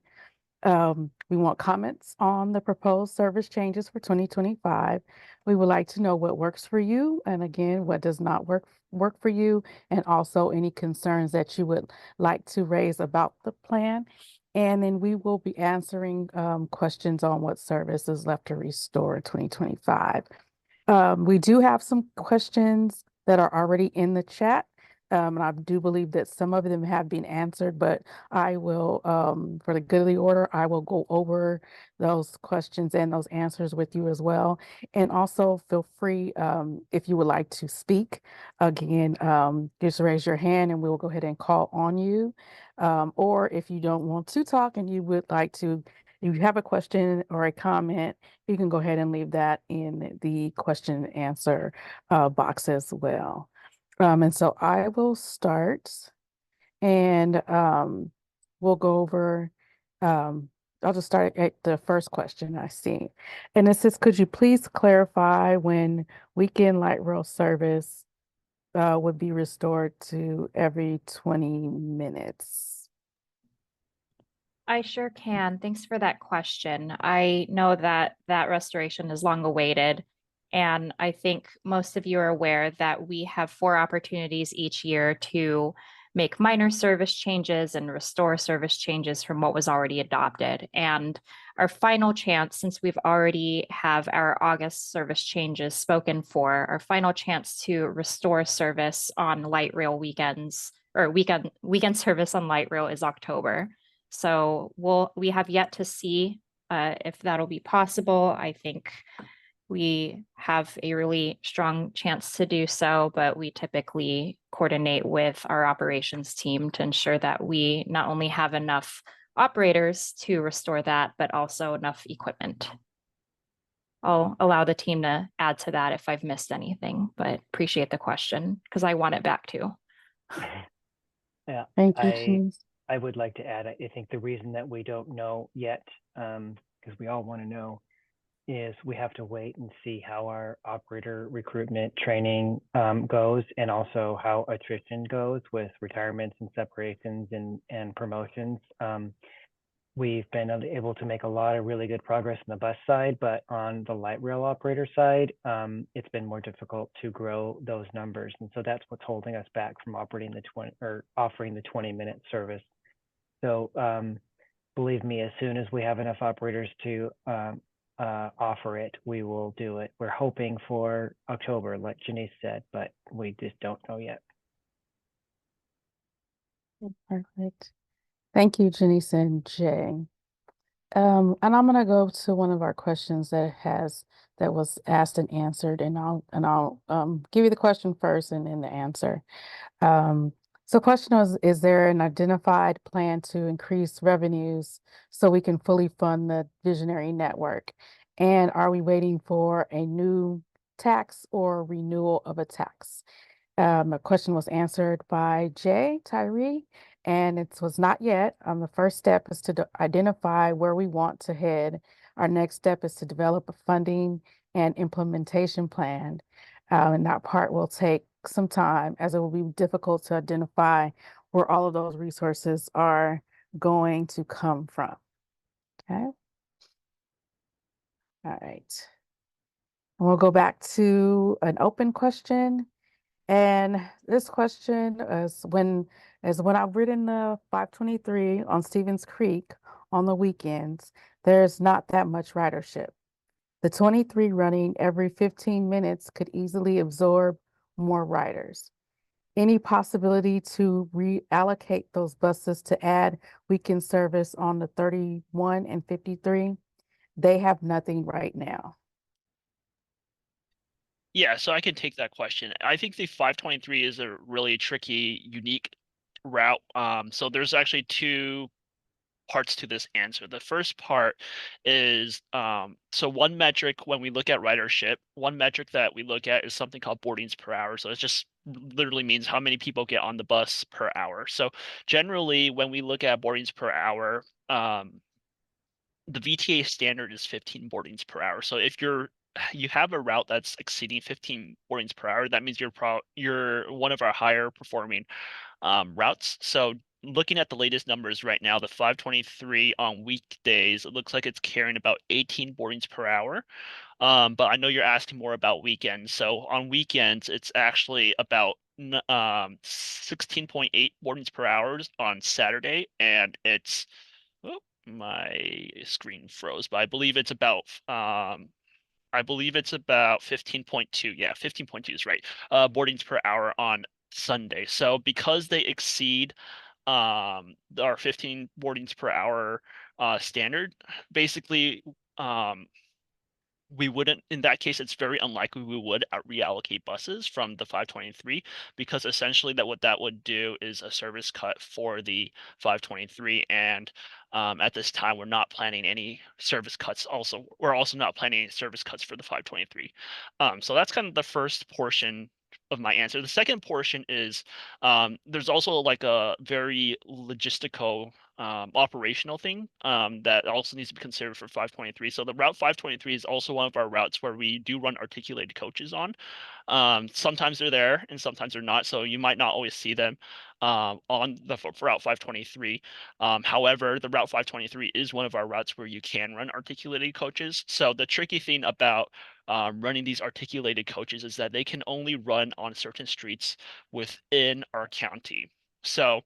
We want comments on the proposed service changes for 2025. We would like to know what works for you, and again, what does not work for you, and also any concerns that you would like to raise about the plan. And then we will be answering questions on what service is left to restore in 2025. We do have some questions that are already in the chat. And I do believe that some of them have been answered, but I will, for the good of the order, I will go over those questions and those answers with you as well. And also feel free, if you would like to speak, again, just raise your hand and we will go ahead and call on you. Or if you don't want to talk and you would like to, if you have a question or a comment, you can go ahead and leave that in the question and answer box as well. And so I will start and we'll go over, I'll just start at the first question I see. And it says, could you please clarify when weekend light rail service would be restored to every 20 minutes? I sure can. Thanks for that question. I know that that restoration is long awaited. And I think most of you are aware that we have 4 opportunities each year to make minor service changes and restore service changes from what was already adopted. And our final chance, since we've already have our August service changes spoken for, our final chance to restore service on light rail weekends or weekend service on light rail is October. So we have yet to see if that'll be possible. I think we have a really strong chance to do so, but we typically coordinate with our operations team to ensure that we not only have enough operators to restore that, but also enough equipment. I'll allow the team to add to that if I've missed anything, but appreciate the question because I want it back too. Yeah, Thank you, Janice. I would like to add, I think the reason that we don't know yet, because we all want to know, is we have to wait and see how our operator recruitment training goes, and also how attrition goes with retirements and separations and promotions. We've been able to make a lot of really good progress on the bus side, but on the light rail operator side, it's been more difficult to grow those numbers. And so that's what's holding us back from offering the 20-minute service. So believe me, as soon as we have enough operators to offer it, we will do it. We're hoping for October, like Janice said, but we just don't know yet. Perfect. Thank you, Janice and Jay. And I'm gonna go to one of our questions that was asked and answered, and I'll give you the question first and then the answer. So question was, is there an identified plan to increase revenues so we can fully fund the visionary network? And are we waiting for a new tax or renewal of a tax? A question was answered by Jay Tyree, and it was not yet. The first step is to identify where we want to head. Our next step is to develop a funding and implementation plan. And that part will take some time, as it will be difficult to identify where all of those resources are going to come from. Okay. All right. And we'll go back to an open question. And this question is when I've ridden the 523 on Stevens Creek on the weekends, there's not that much ridership. The 23 running every 15 minutes could easily absorb more riders. Any possibility to reallocate those buses to add weekend service on the 31 and 53? They have nothing right now. Yeah, so I can take that question. I think the 523 is a really tricky, unique route. So there's actually two parts to this answer. The first part is so one metric when we look at ridership, one metric that we look at is something called boardings per hour. So it just literally means how many people get on the bus per hour. So generally, when we look at boardings per hour, the VTA standard is 15 boardings per hour. So if you have a route that's exceeding 15 boardings per hour, that means you're one of our higher performing routes. So looking at the latest numbers right now, the 523 on weekdays, it looks like it's carrying about 18 boardings per hour. But I know you're asking more about weekends. So on weekends, it's actually about 16.8 boardings per hour on Saturday, and it's oh, my screen froze, but I believe it's about 15.2. Yeah, 15.2 is right. Boardings per hour on Sunday. So because they exceed our 15 boardings per hour standard, basically we wouldn't, in that case, it's very unlikely we would reallocate buses from the 523, because essentially what that would do is a service cut for the 523. And at this time, we're not planning any service cuts. Also, we're also not planning any service cuts for the 523. So that's kind of the first portion of my answer. The second portion is there's also like a very logistical operational thing that also needs to be considered for 523. So the route 523 is also one of our routes where we do run articulated coaches on. Sometimes they're there and sometimes they're not, so you might not always see them on the route 523. However, the route 523 is one of our routes where you can run articulated coaches. So the tricky thing about running these articulated coaches is that they can only run on certain streets within our county. So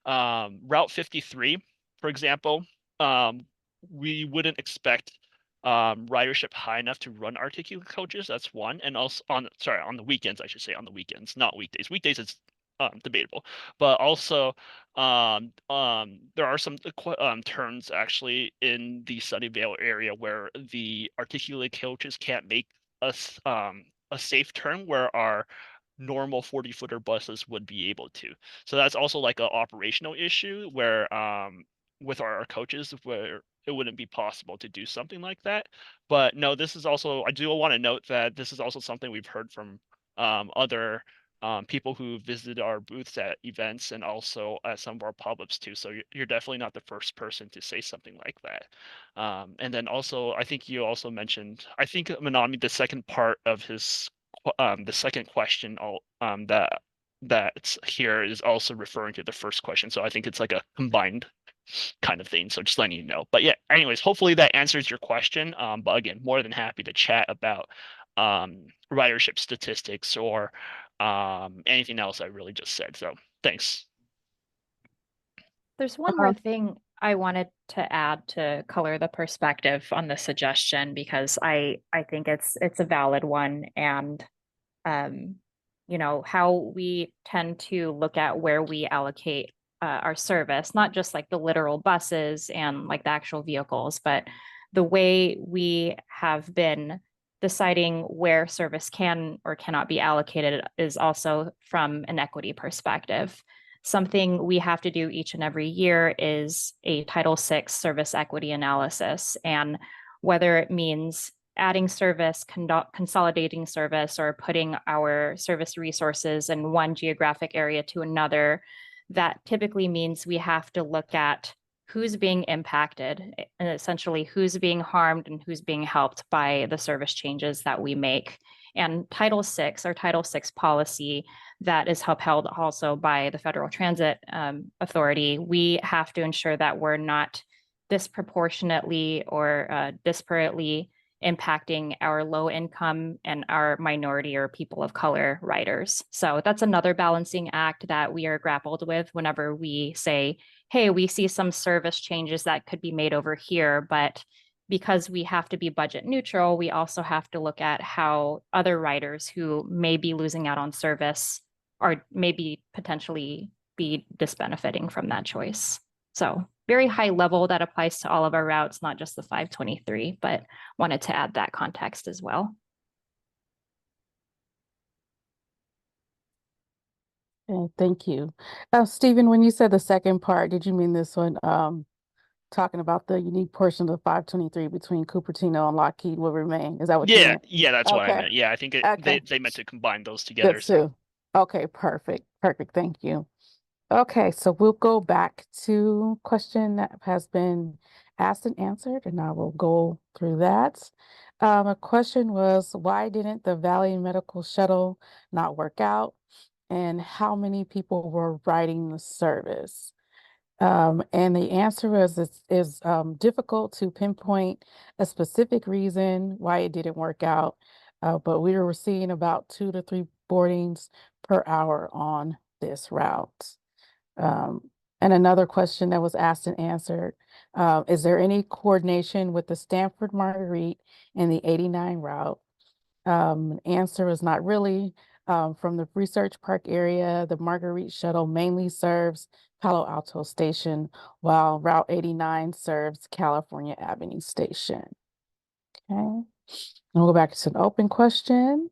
Route 53, for example, we wouldn't expect ridership high enough to run articulate coaches. That's one. And also on the weekends, I should say, on the weekends, not weekdays. Weekdays it's debatable, but also there are some turns actually in the Sunnyvale area where the articulate coaches can't make a safe turn where our normal 40-footer buses would be able to. So that's also like an operational issue where with our coaches where it wouldn't be possible to do something like that. But no, this is also, I do want to note that this is also something we've heard from other people who visited our booths at events and also at some of our pop-ups too. So you're definitely not the first person to say something like that. And then also, I think you also mentioned, I think Manami, the second part of his the second question that's here is also referring to the first question. So I think it's like a combined kind of thing. So just letting you know. But yeah, anyways, hopefully that answers your question. But again, more than happy to chat about ridership statistics or anything else I really just said. So thanks. There's one more thing I wanted to add to color the perspective on the suggestion, because I think it's a valid one. And how we tend to look at where we allocate our service, not just like the literal buses and like the actual vehicles, but the way we have been deciding where service can or cannot be allocated is also from an equity perspective. Something we have to do each and every year is a Title VI service equity analysis. And whether it means adding service, consolidating service, or putting our service resources in one geographic area to another, that typically means we have to look at who's being impacted and essentially who's being harmed and who's being helped by the service changes that we make. And Title VI, or Title VI policy that is upheld also by the Federal Transit Authority, we have to ensure that we're not disproportionately or disparately impacting our low income and our minority or people of color riders. So that's another balancing act that we are grappled with whenever we say, hey, we see some service changes that could be made over here, but because we have to be budget neutral, we also have to look at how other riders who may be losing out on service or maybe potentially be disbenefiting from that choice. So very high level that applies to all of our routes, not just the 523, but wanted to add that context as well. Thank you. Stephen, when you said the second part, did you mean this one, talking about the unique portion of the 523 between Cupertino and Lockheed will remain? Is that what you Yeah, meant? yeah, that's what I Okay, meant. Yeah, I think okay, they meant to combine those together. good, So Sue. Okay, perfect, perfect, thank you. Okay, so we'll go back to question that has been asked and answered, and I will go through that. A question was, why didn't the Valley Medical Shuttle not work out? And how many people were riding the service? And the answer is difficult to pinpoint a specific reason why it didn't work out, but we were seeing about 2 to 3 boardings per hour on this route. And another question that was asked and answered, is there any coordination with the Stanford Marguerite and the 89 route? Answer is not really. From the Research Park area, the Marguerite shuttle mainly serves Palo Alto Station, while Route 89 serves California Avenue Station. Okay, and we'll go back to an open question.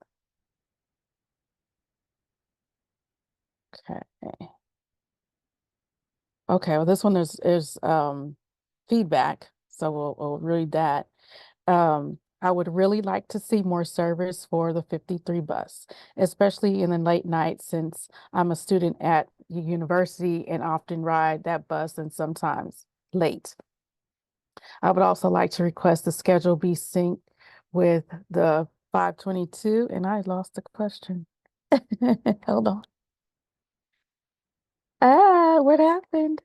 Okay. Okay, well, this one is feedback, so we'll read that. I would really like to see more service for the 53 bus, especially in the late night, since I'm a student at the university and often ride that bus and sometimes late. I would also like to request the schedule be synced with the 522, and I lost the question. Hold on. What happened?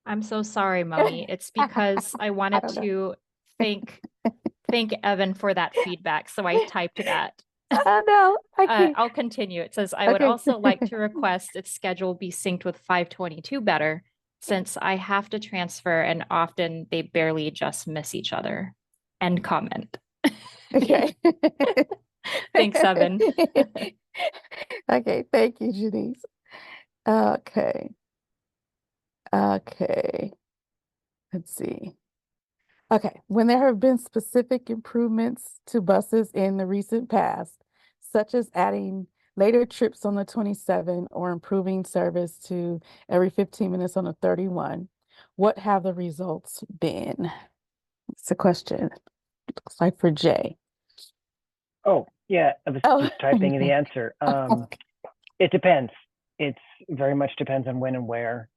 I'm so sorry, Mummy. It's because I I wanted don't know. to thank Evan for that feedback. So I typed that. Oh no, I can't. I'll continue. It says, I would Okay. also like to request its schedule be synced with 522 better, since I have to transfer and often they barely just miss each other. End comment. Okay. Thanks, Evan. Okay, thank you, Janice. Okay. Okay. Let's see. Okay, when there have been specific improvements to buses in the recent past, such as adding later trips on the 27 or improving service to every 15 minutes on the 31, what have the results been? It's a question. Looks like for Jay. Oh, yeah, I was Oh, just typing in the answer. It depends. It's very much depends on when and where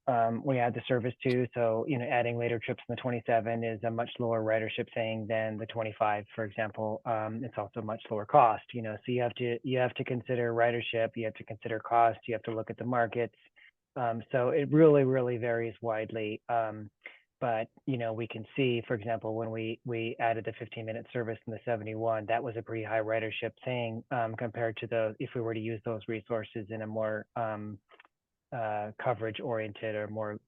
we add the service to. So, adding later trips in the 27 is a much lower ridership thing than the 25, for example. It's also much lower cost, so you have to consider ridership, you have to consider cost, you have to look at the markets. So it really, really varies widely. But we can see, for example, when we added the 15-minute service in the 71, that was a pretty high ridership thing compared to if we were to use those resources in a more coverage oriented or more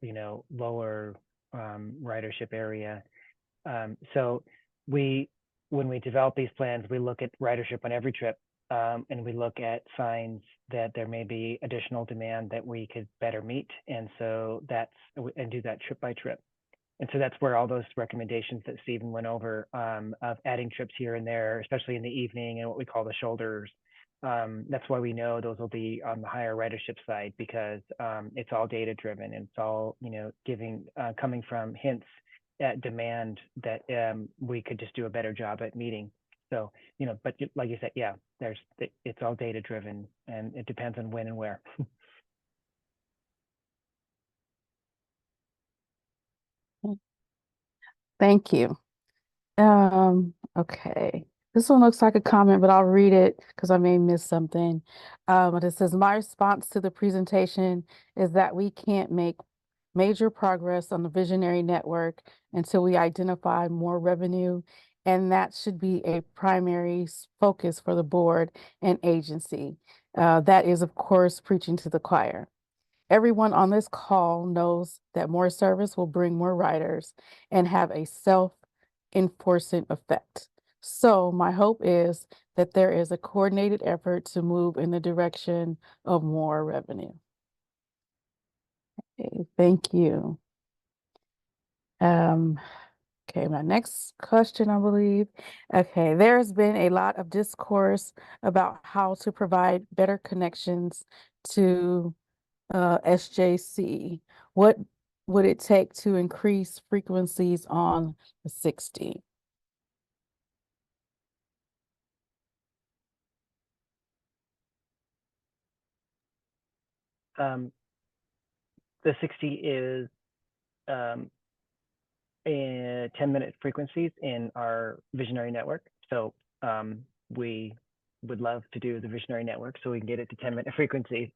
lower ridership area. So when we develop these plans, we look at ridership on every trip, and we look at signs that there may be additional demand that we could better meet, and do that trip by trip. And so that's where all those recommendations that Stephen went over of adding trips here and there, especially in the evening and what we call the shoulders. That's why we know those will be on the higher ridership side, because it's all data driven and it's all coming from hints at demand that we could just do a better job at meeting. So but like you said, yeah, it's all data driven and it depends on when and where. thank you. Okay. This one looks like a comment, but I'll read it because I may miss something. But it says, my response to the presentation is that we can't make major progress on the visionary network until we identify more revenue, and that should be a primary focus for the board and agency. That is, of course, preaching to the choir. Everyone on this call knows that more service will bring more riders and have a self-enforcing effect. So my hope is that there is a coordinated effort to move in the direction of more revenue. Okay, thank you. Okay, my next question, I believe. Okay, there's been a lot of discourse about how to provide better connections to SJC. What would it take to increase frequencies on the 60? The 60 is 10-minute frequencies in our visionary network. So we would love to do the visionary network so we can get it to 10-minute frequencies.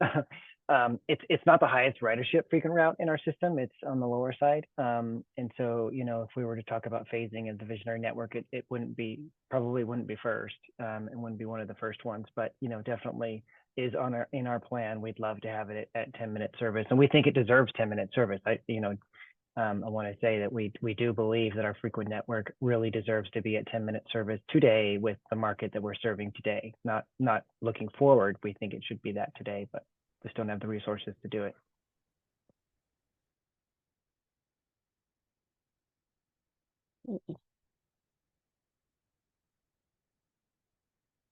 It's not the highest ridership frequent route in our system. It's on the lower side. And so, you know, if we were to talk about phasing of the visionary network, it probably wouldn't be first. It wouldn't be one of the first ones, but, you know, definitely is in our plan. We'd love to have it at 10-minute service, and we think it deserves 10-minute service. I want to say that we do believe that our frequent network really deserves to be at 10-minute service today with the market that we're serving today. Not looking forward, we think it should be that today, but just don't have the resources to do it.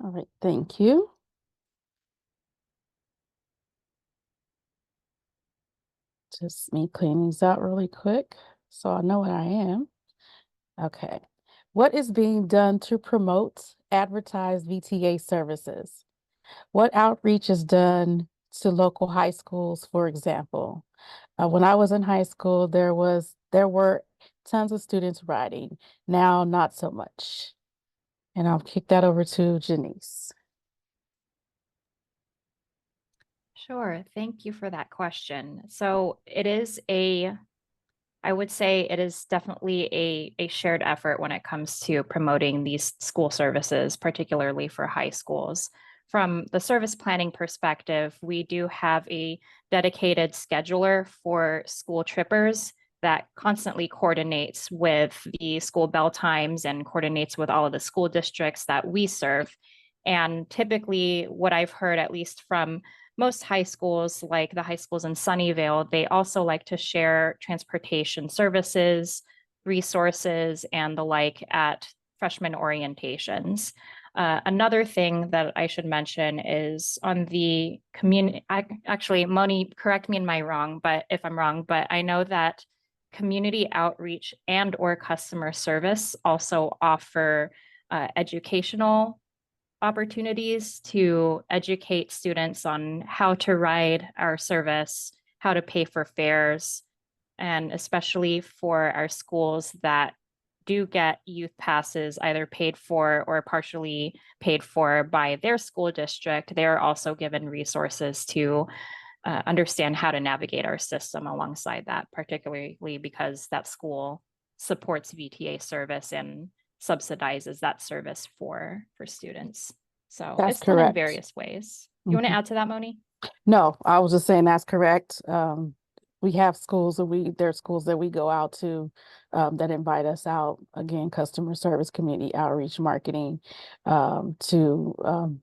All right, thank you. Just me cleaning these out really quick so I know what I am. Okay. What is being done to promote, advertise VTA services? What outreach is done to local high schools, for example? When I was in high school, there were tons of students riding. Now, not so much. And I'll kick that over to Janice. Sure. Thank you for that question. So I would say it is definitely a shared effort when it comes to promoting these school services, particularly for high schools. From the service planning perspective, we do have a dedicated scheduler for school trippers that constantly coordinates with the school bell times and coordinates with all of the school districts that we serve. And typically, what I've heard, at least from most high schools, like the high schools in Sunnyvale, they also like to share transportation services, resources, and the like at freshman orientations. Another thing that I should mention is on the community, actually, Moni, correct me if I'm wrong, but I know that community outreach and or customer service also offer educational opportunities to educate students on how to ride our service, how to pay for fares, and especially for our schools that do get youth passes either paid for or partially paid for by their school district, they are also given resources to understand how to navigate our system alongside that, particularly because that school supports VTA service and subsidizes that service for students. So That's it's done in correct. various ways. You want to add to that, Moni? No, I was just saying that's correct. We have schools and there are schools that we go out to that invite us out. Again, customer service, community outreach, marketing, to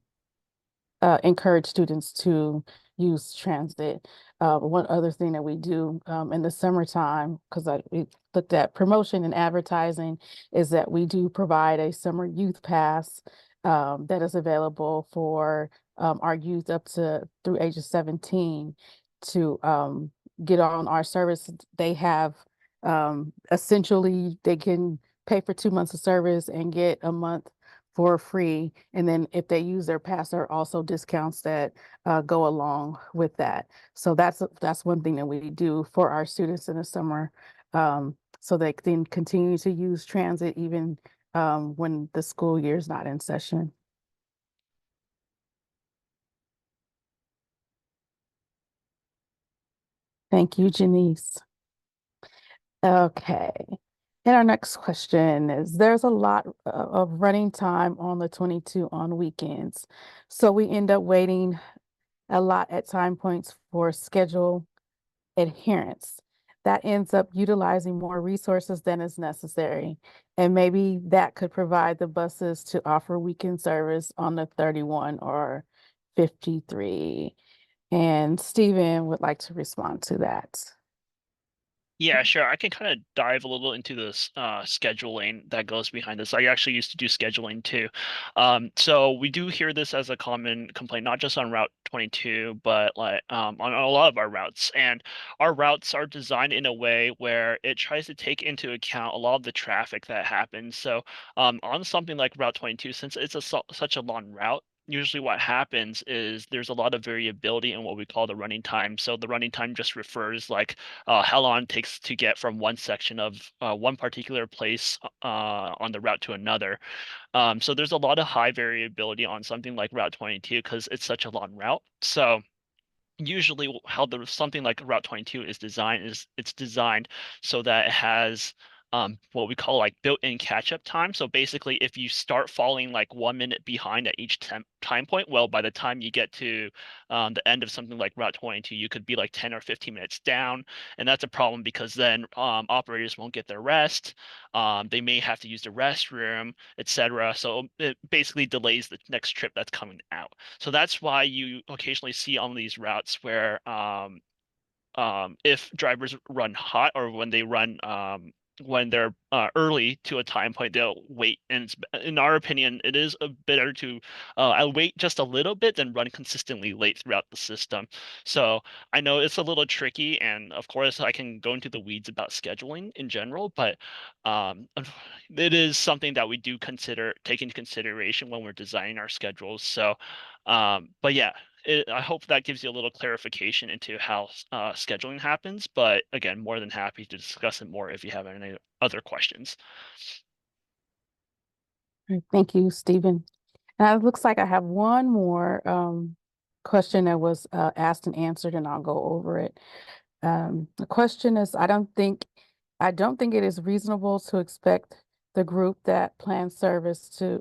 encourage students to use transit. One other thing that we do in the summertime, because we looked at promotion and advertising, is that we do provide a summer youth pass that is available for our youth up to through age of 17 to get on our service. They have essentially they can pay for 2 months of service and get a month for free. And then if they use their pass, there are also discounts that go along with that. So that's one thing that we do for our students in the summer, so they can continue to use transit even when the school year is not in session. Thank you, Janice. Okay. And our next question is there's a lot of running time on the 22 on weekends. So we end up waiting a lot at time points for schedule adherence. That ends up utilizing more resources than is necessary. And maybe that could provide the buses to offer weekend service on the 31 or 53. And Stephen would like to respond to that. Yeah, sure. I can kind of dive a little into this scheduling that goes behind this. I actually used to do scheduling too. So we do hear this as a common complaint, not just on Route 22, but like on a lot of our routes. And our routes are designed in a way where it tries to take into account a lot of the traffic that happens. So on something like Route 22, since it's such a long route, usually what happens is there's a lot of variability in what we call the running time. So the running time just refers like how long it takes to get from one section of one particular place on the route to another. So there's a lot of high variability on something like Route 22 because it's such a long route. So usually how the something like Route 22 is designed is it's designed so that it has what we call like built-in catch-up time. So basically, if you start falling like 1 minute behind at each time point, well, by the time you get to the end of something like Route 22, you could be like 10 or 15 minutes down, and that's a problem because then operators won't get their rest. They may have to use the restroom, etc. So it basically delays the next trip that's coming out. So that's why you occasionally see on these routes where if drivers run hot or when they're early to a time point, they'll wait. And in our opinion, it is a better to wait just a little bit than run consistently late throughout the system. So I know it's a little tricky, and of course, I can go into the weeds about scheduling in general, but um, it is something that we do take into consideration when we're designing our schedules. So, but yeah, I hope that gives you a little clarification into how scheduling happens. But again, more than happy to discuss it more if you have any other questions. All right, thank you, Stephen. And it looks like I have one more question that was asked and answered, and I'll go over it. The question is, I don't think it is reasonable to expect the group that plans service to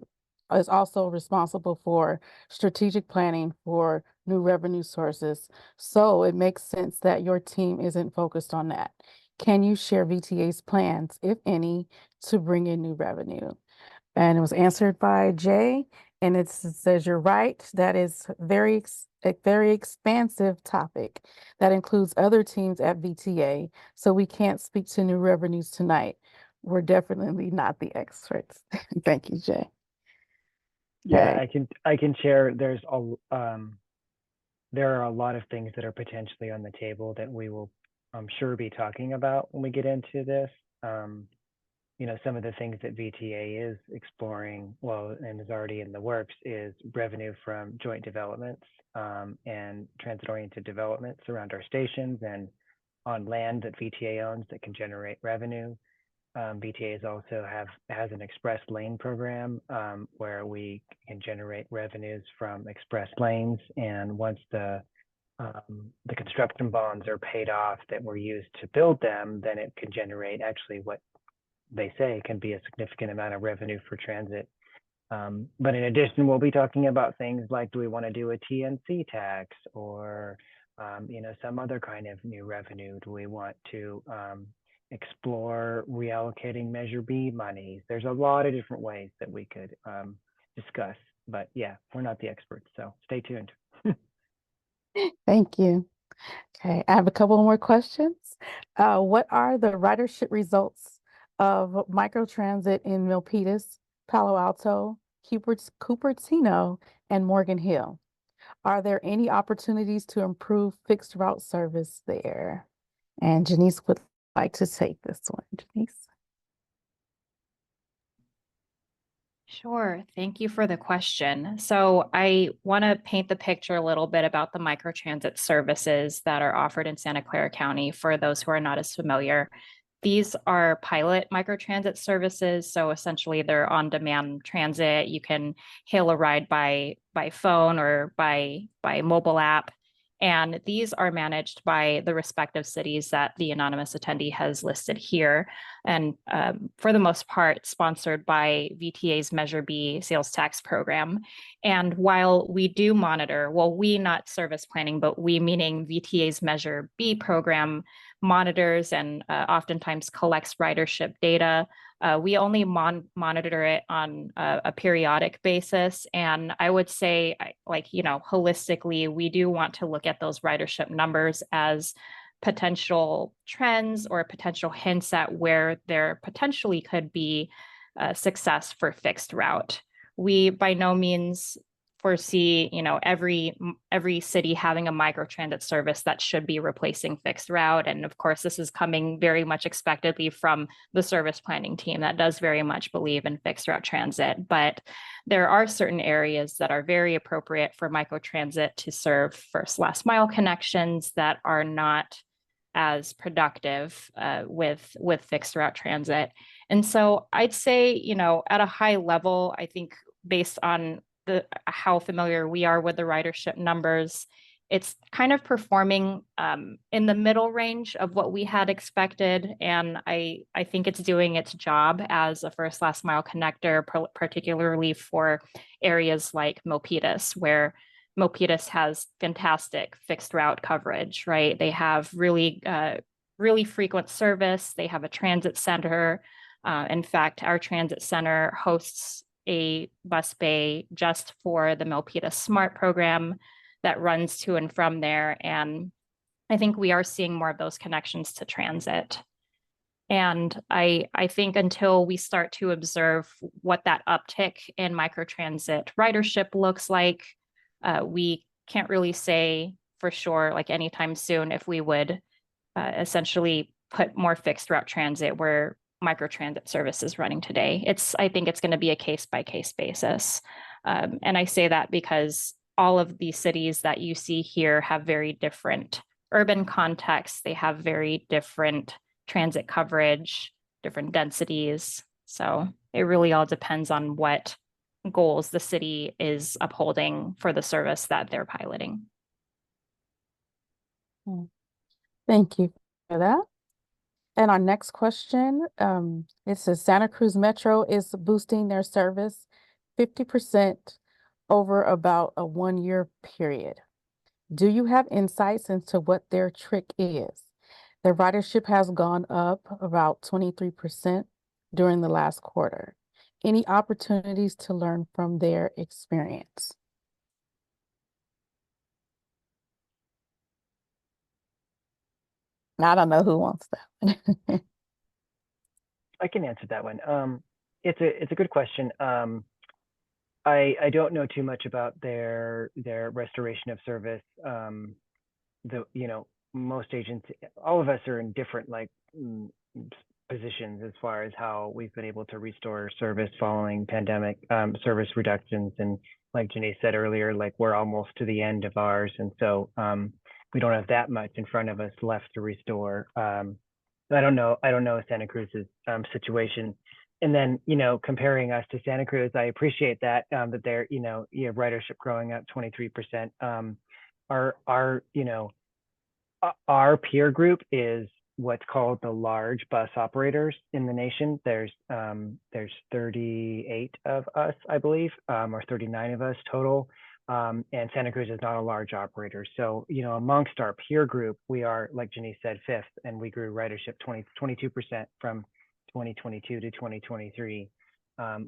is also responsible for strategic planning for new revenue sources. So it makes sense that your team isn't focused on that. Can you share VTA's plans, if any, to bring in new revenue? And it was answered by Jay, and it says, you're right. That is a very expansive topic that includes other teams at VTA. So we can't speak to new revenues tonight. We're definitely not the experts. Thank you, Jay. Yeah, Okay. I can share. There are a lot of things that are potentially on the table that we will, I'm sure, be talking about when we get into this. Some of the things that VTA is exploring, well, and is already in the works, is revenue from joint developments and transit-oriented developments around our stations and on land that VTA owns that can generate revenue. VTA also has an express lane program where we can generate revenues from express lanes, and once the construction bonds are paid off that were used to build them, then it can generate actually what they say can be a significant amount of revenue for transit. But in addition, we'll be talking about things like, do we want to do a TNC tax or, some other kind of new revenue? Do we want to explore reallocating Measure B monies? There's a lot of different ways that we could discuss. But yeah, we're not the experts, so stay tuned. Thank you. Okay, I have a couple more questions. What are the ridership results of microtransit in Milpitas, Palo Alto, Cupertino, and Morgan Hill? Are there any opportunities to improve fixed route service there? And Janice would like to take this one. Janice? Sure. Thank you for the question. So I want to paint the picture a little bit about the microtransit services that are offered in Santa Clara County for those who are not as familiar. These are pilot microtransit services. So essentially they're on-demand transit. You can hail a ride by phone or by mobile app. And these are managed by the respective cities that the anonymous attendee has listed here. And for the most part, sponsored by VTA's Measure B sales tax program. And while we do monitor, well, we not service planning, but we meaning VTA's Measure B program monitors and oftentimes collects ridership data. We only monitor it on a periodic basis. And I would say, like, you know, holistically, we do want to look at those ridership numbers as potential trends or potential hints at where there potentially could be success for fixed route. We by no means foresee, you know, every city having a microtransit service that should be replacing fixed route. And of course, this is coming very much expectedly from the service planning team that does very much believe in fixed route transit. But there are certain areas that are very appropriate for microtransit to serve first last mile connections that are not as productive with fixed route transit. And so I'd say, you know, at a high level, I think based on how familiar we are with the ridership numbers, it's kind of performing in the middle range of what we had expected. And I think it's doing its job as a first last mile connector, particularly for areas like Milpitas, where Milpitas has fantastic fixed route coverage, right? They have really frequent service. They have a transit center. In fact, our transit center hosts a bus bay just for the Milpitas Smart program that runs to and from there. And I think we are seeing more of those connections to transit. And I think until we start to observe what that uptick in microtransit ridership looks like, we can't really say for sure, like anytime soon, if we would essentially put more fixed route transit where microtransit service is running today. I think it's going to be a case by case basis. And I say that because all of these cities that you see here have very different urban contexts. They have very different transit coverage, different densities. So it really all depends on what goals the city is upholding for the service that they're piloting. Thank you for that. And our next question, it says Santa Cruz Metro is boosting their service 50% over about a 1 year period. Do you have insights into what their trick is? Their ridership has gone up about 23% during the last quarter. Any opportunities to learn from their experience? I don't know who wants that one. I can answer that one. It's a good question. I don't know too much about their restoration of service. Most agents, all of us are in different positions as far as how we've been able to restore service following pandemic service reductions. And like Janice said earlier, like we're almost to the end of ours, and so we don't have that much in front of us left to restore. I don't know Santa Cruz's situation. And then, comparing us to Santa Cruz, I appreciate that, that they're, ridership growing up 23%. Our peer group is what's called the large bus operators in the nation. There's 38 of us, I believe, or 39 of us total. And Santa Cruz is not a large operator. So, amongst our peer group, we are, like Janice said, fifth, and we grew ridership 22% from 2022 to 2023.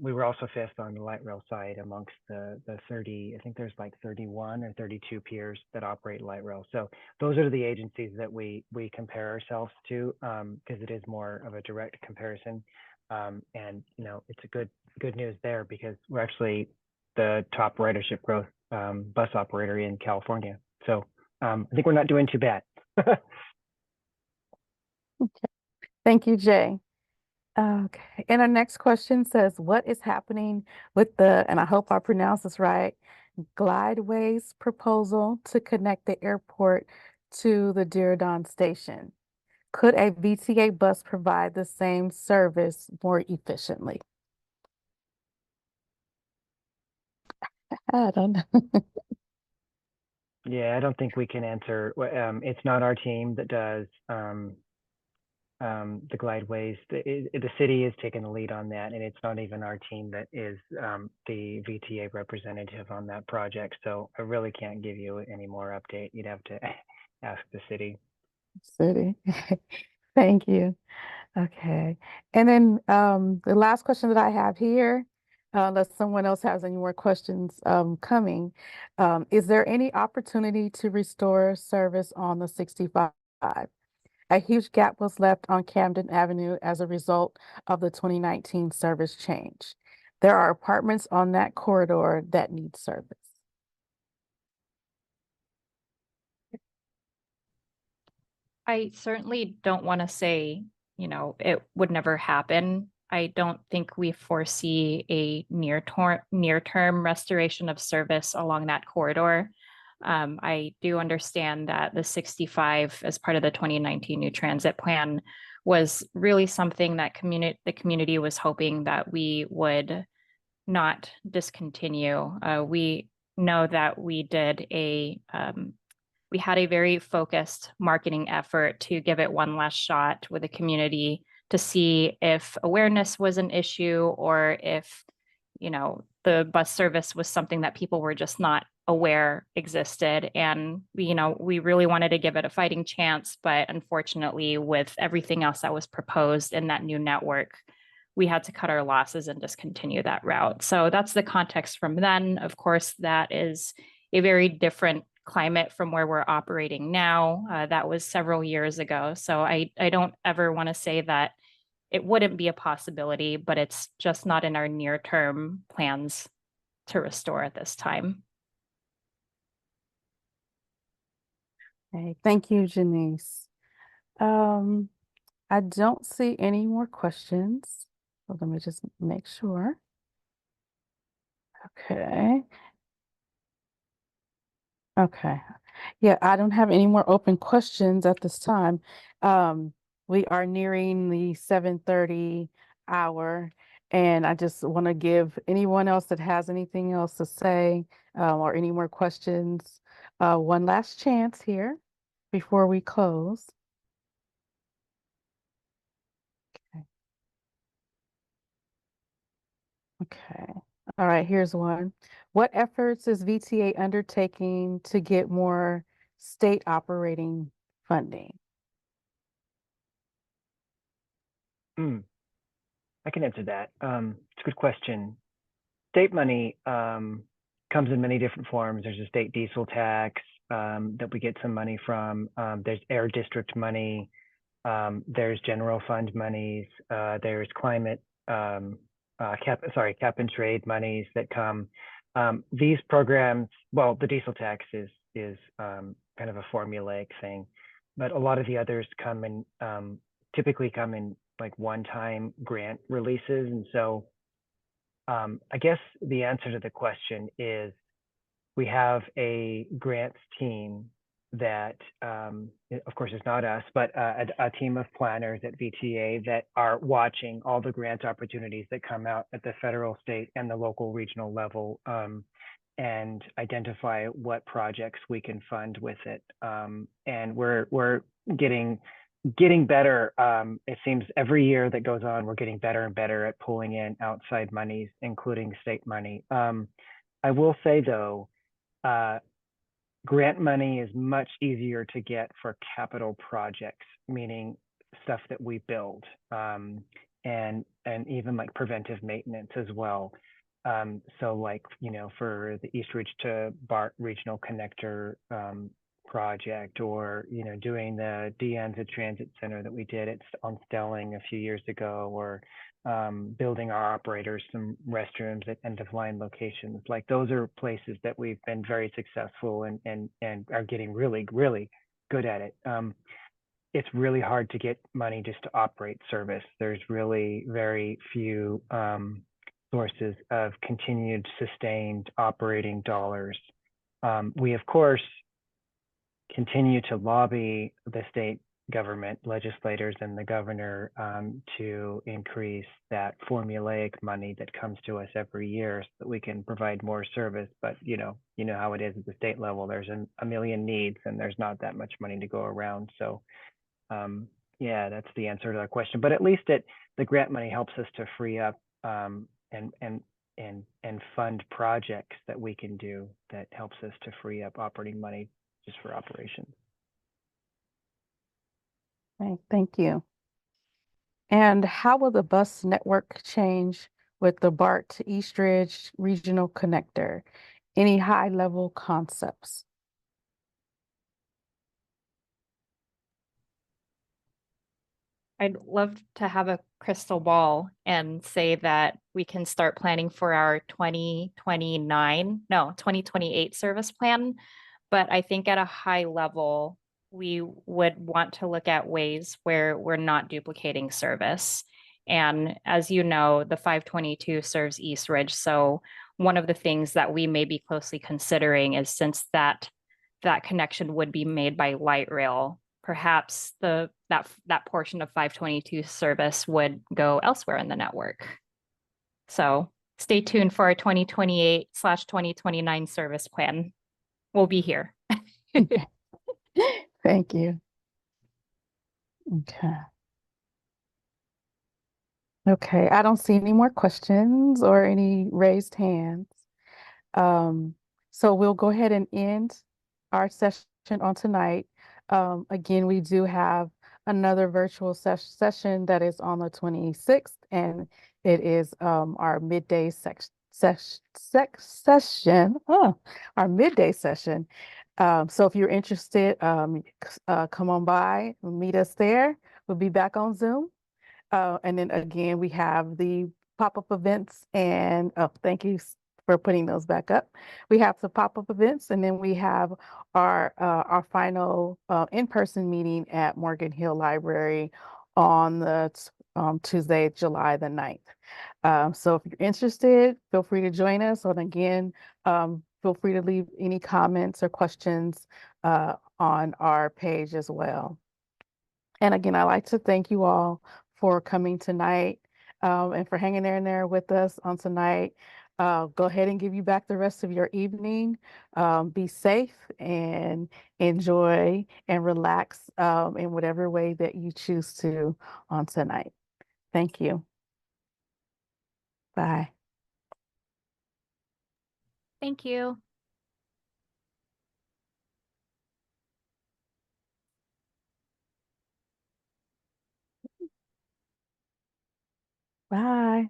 We were also fifth on the light rail side amongst the 30, I think there's like 31 or 32 peers that operate light rail. So those are the agencies that we compare ourselves to, because it is more of a direct comparison. And, it's a good news there because we're actually the top ridership growth bus operator in California. So I think we're not doing too bad. Okay. Thank you, Jay. Okay. And our next question says, what is happening with and I hope I pronounce this right, Glideways proposal to connect the airport to the Diridon station? Could a VTA bus provide the same service more efficiently? I don't know. Yeah, I don't think we can answer. It's not our team that does the glideways. The city is taking the lead on that, and it's not even our team that is the VTA representative on that project. So I really can't give you any more update. You'd have to ask the city. City. Thank you. Okay. And then the last question that I have here, unless someone else has any more questions coming, is there any opportunity to restore service on the 65? A huge gap was left on Camden Avenue as a result of the 2019 service change. There are apartments on that corridor that need service. I certainly don't want to say, it would never happen. I don't think we foresee a near-term restoration of service along that corridor. I do understand that the 65 as part of the 2019 new transit plan was really something that the community was hoping that we would not discontinue. We know that we had a very focused marketing effort to give it one last shot with the community to see if awareness was an issue or if, the bus service was something that people were just not aware existed. And we really wanted to give it a fighting chance, but unfortunately, with everything else that was proposed in that new network, we had to cut our losses and discontinue that route. So that's the context from then. Of course, that is a very different climate from where we're operating now. That was several years ago. So I don't ever want to say that it wouldn't be a possibility, but it's just not in our near-term plans to restore at this time. Okay, thank you, Janice. I don't see any more questions. So let me just make sure. Okay. Okay. Yeah, I don't have any more open questions at this time. We are nearing the 7:30 hour, and I just want to give anyone else that has anything else to say, or any more questions, one last chance here before we close. Okay. Okay. All right, here's one. What efforts is VTA undertaking to get more state operating funding? I can answer that. It's a good question. State money comes in many different forms. There's a state diesel tax that we get some money from. There's air district money. There's general fund monies. There's climate cap and trade monies that come. These programs, well, the diesel tax is kind of a formulaic thing, but a lot of the others typically come in like one-time grant releases. And so I guess the answer to the question is we have a grants team that, of course, is not us, but a team of planners at VTA that are watching all the grant opportunities that come out at the federal, state, and the local regional level, and identify what projects we can fund with it. And we're getting better. It seems every year that goes on, we're getting better and better at pulling in outside monies, including state money. I will say though, grant money is much easier to get for capital projects, meaning stuff that we build, and even like preventive maintenance as well. So like, for the East Ridge to BART regional connector project, or, doing the De Anza Transit Center that we did on Stelling a few years ago, or building our operators some restrooms at end of line locations. Like those are places that we've been very successful and are getting really, really good at it. It's really hard to get money just to operate service. There's really very few sources of continued sustained operating dollars. We, of course, continue to lobby the state government legislators and the governor to increase that formulaic money that comes to us every year so that we can provide more service. But you know how it is at the state level. There's a million needs and there's not that much money to go around. So yeah, that's the answer to that question. But at least the grant money helps us to free up and fund projects that we can do that helps us to free up operating money just for operations. Okay, thank you. And how will the bus network change with the BART to Eastridge Regional Connector? Any high-level concepts? I'd love to have a crystal ball and say that we can start planning for our 2028 service plan. But I think at a high level, we would want to look at ways where we're not duplicating service. And as you know, the 522 serves East Ridge. So one of the things that we may be closely considering is, since that connection would be made by light rail, perhaps that portion of 522 service would go elsewhere in the network. So stay tuned for our 2028/2029 service plan. We'll be here. Thank you. Okay. Okay, I don't see any more questions or any raised hands. So we'll go ahead and end our session on tonight. Again, we do have another virtual session that is on the 26th, and it is our midday session, our midday session. So if you're interested, come on by, meet us there. We'll be back on Zoom. And then again, we have the pop-up events, and thank you for putting those back up. We have the pop-up events, and then we have our final in-person meeting at Morgan Hill Library on the Tuesday, July the 9th. So if you're interested, feel free to join us. And again, feel free to leave any comments or questions on our page as well. And again, I'd like to thank you all for coming tonight and for hanging there with us on tonight. Go ahead and give you back the rest of your evening. Be safe and enjoy and relax in whatever way that you choose to on tonight. Thank you. Bye. Thank you. Bye.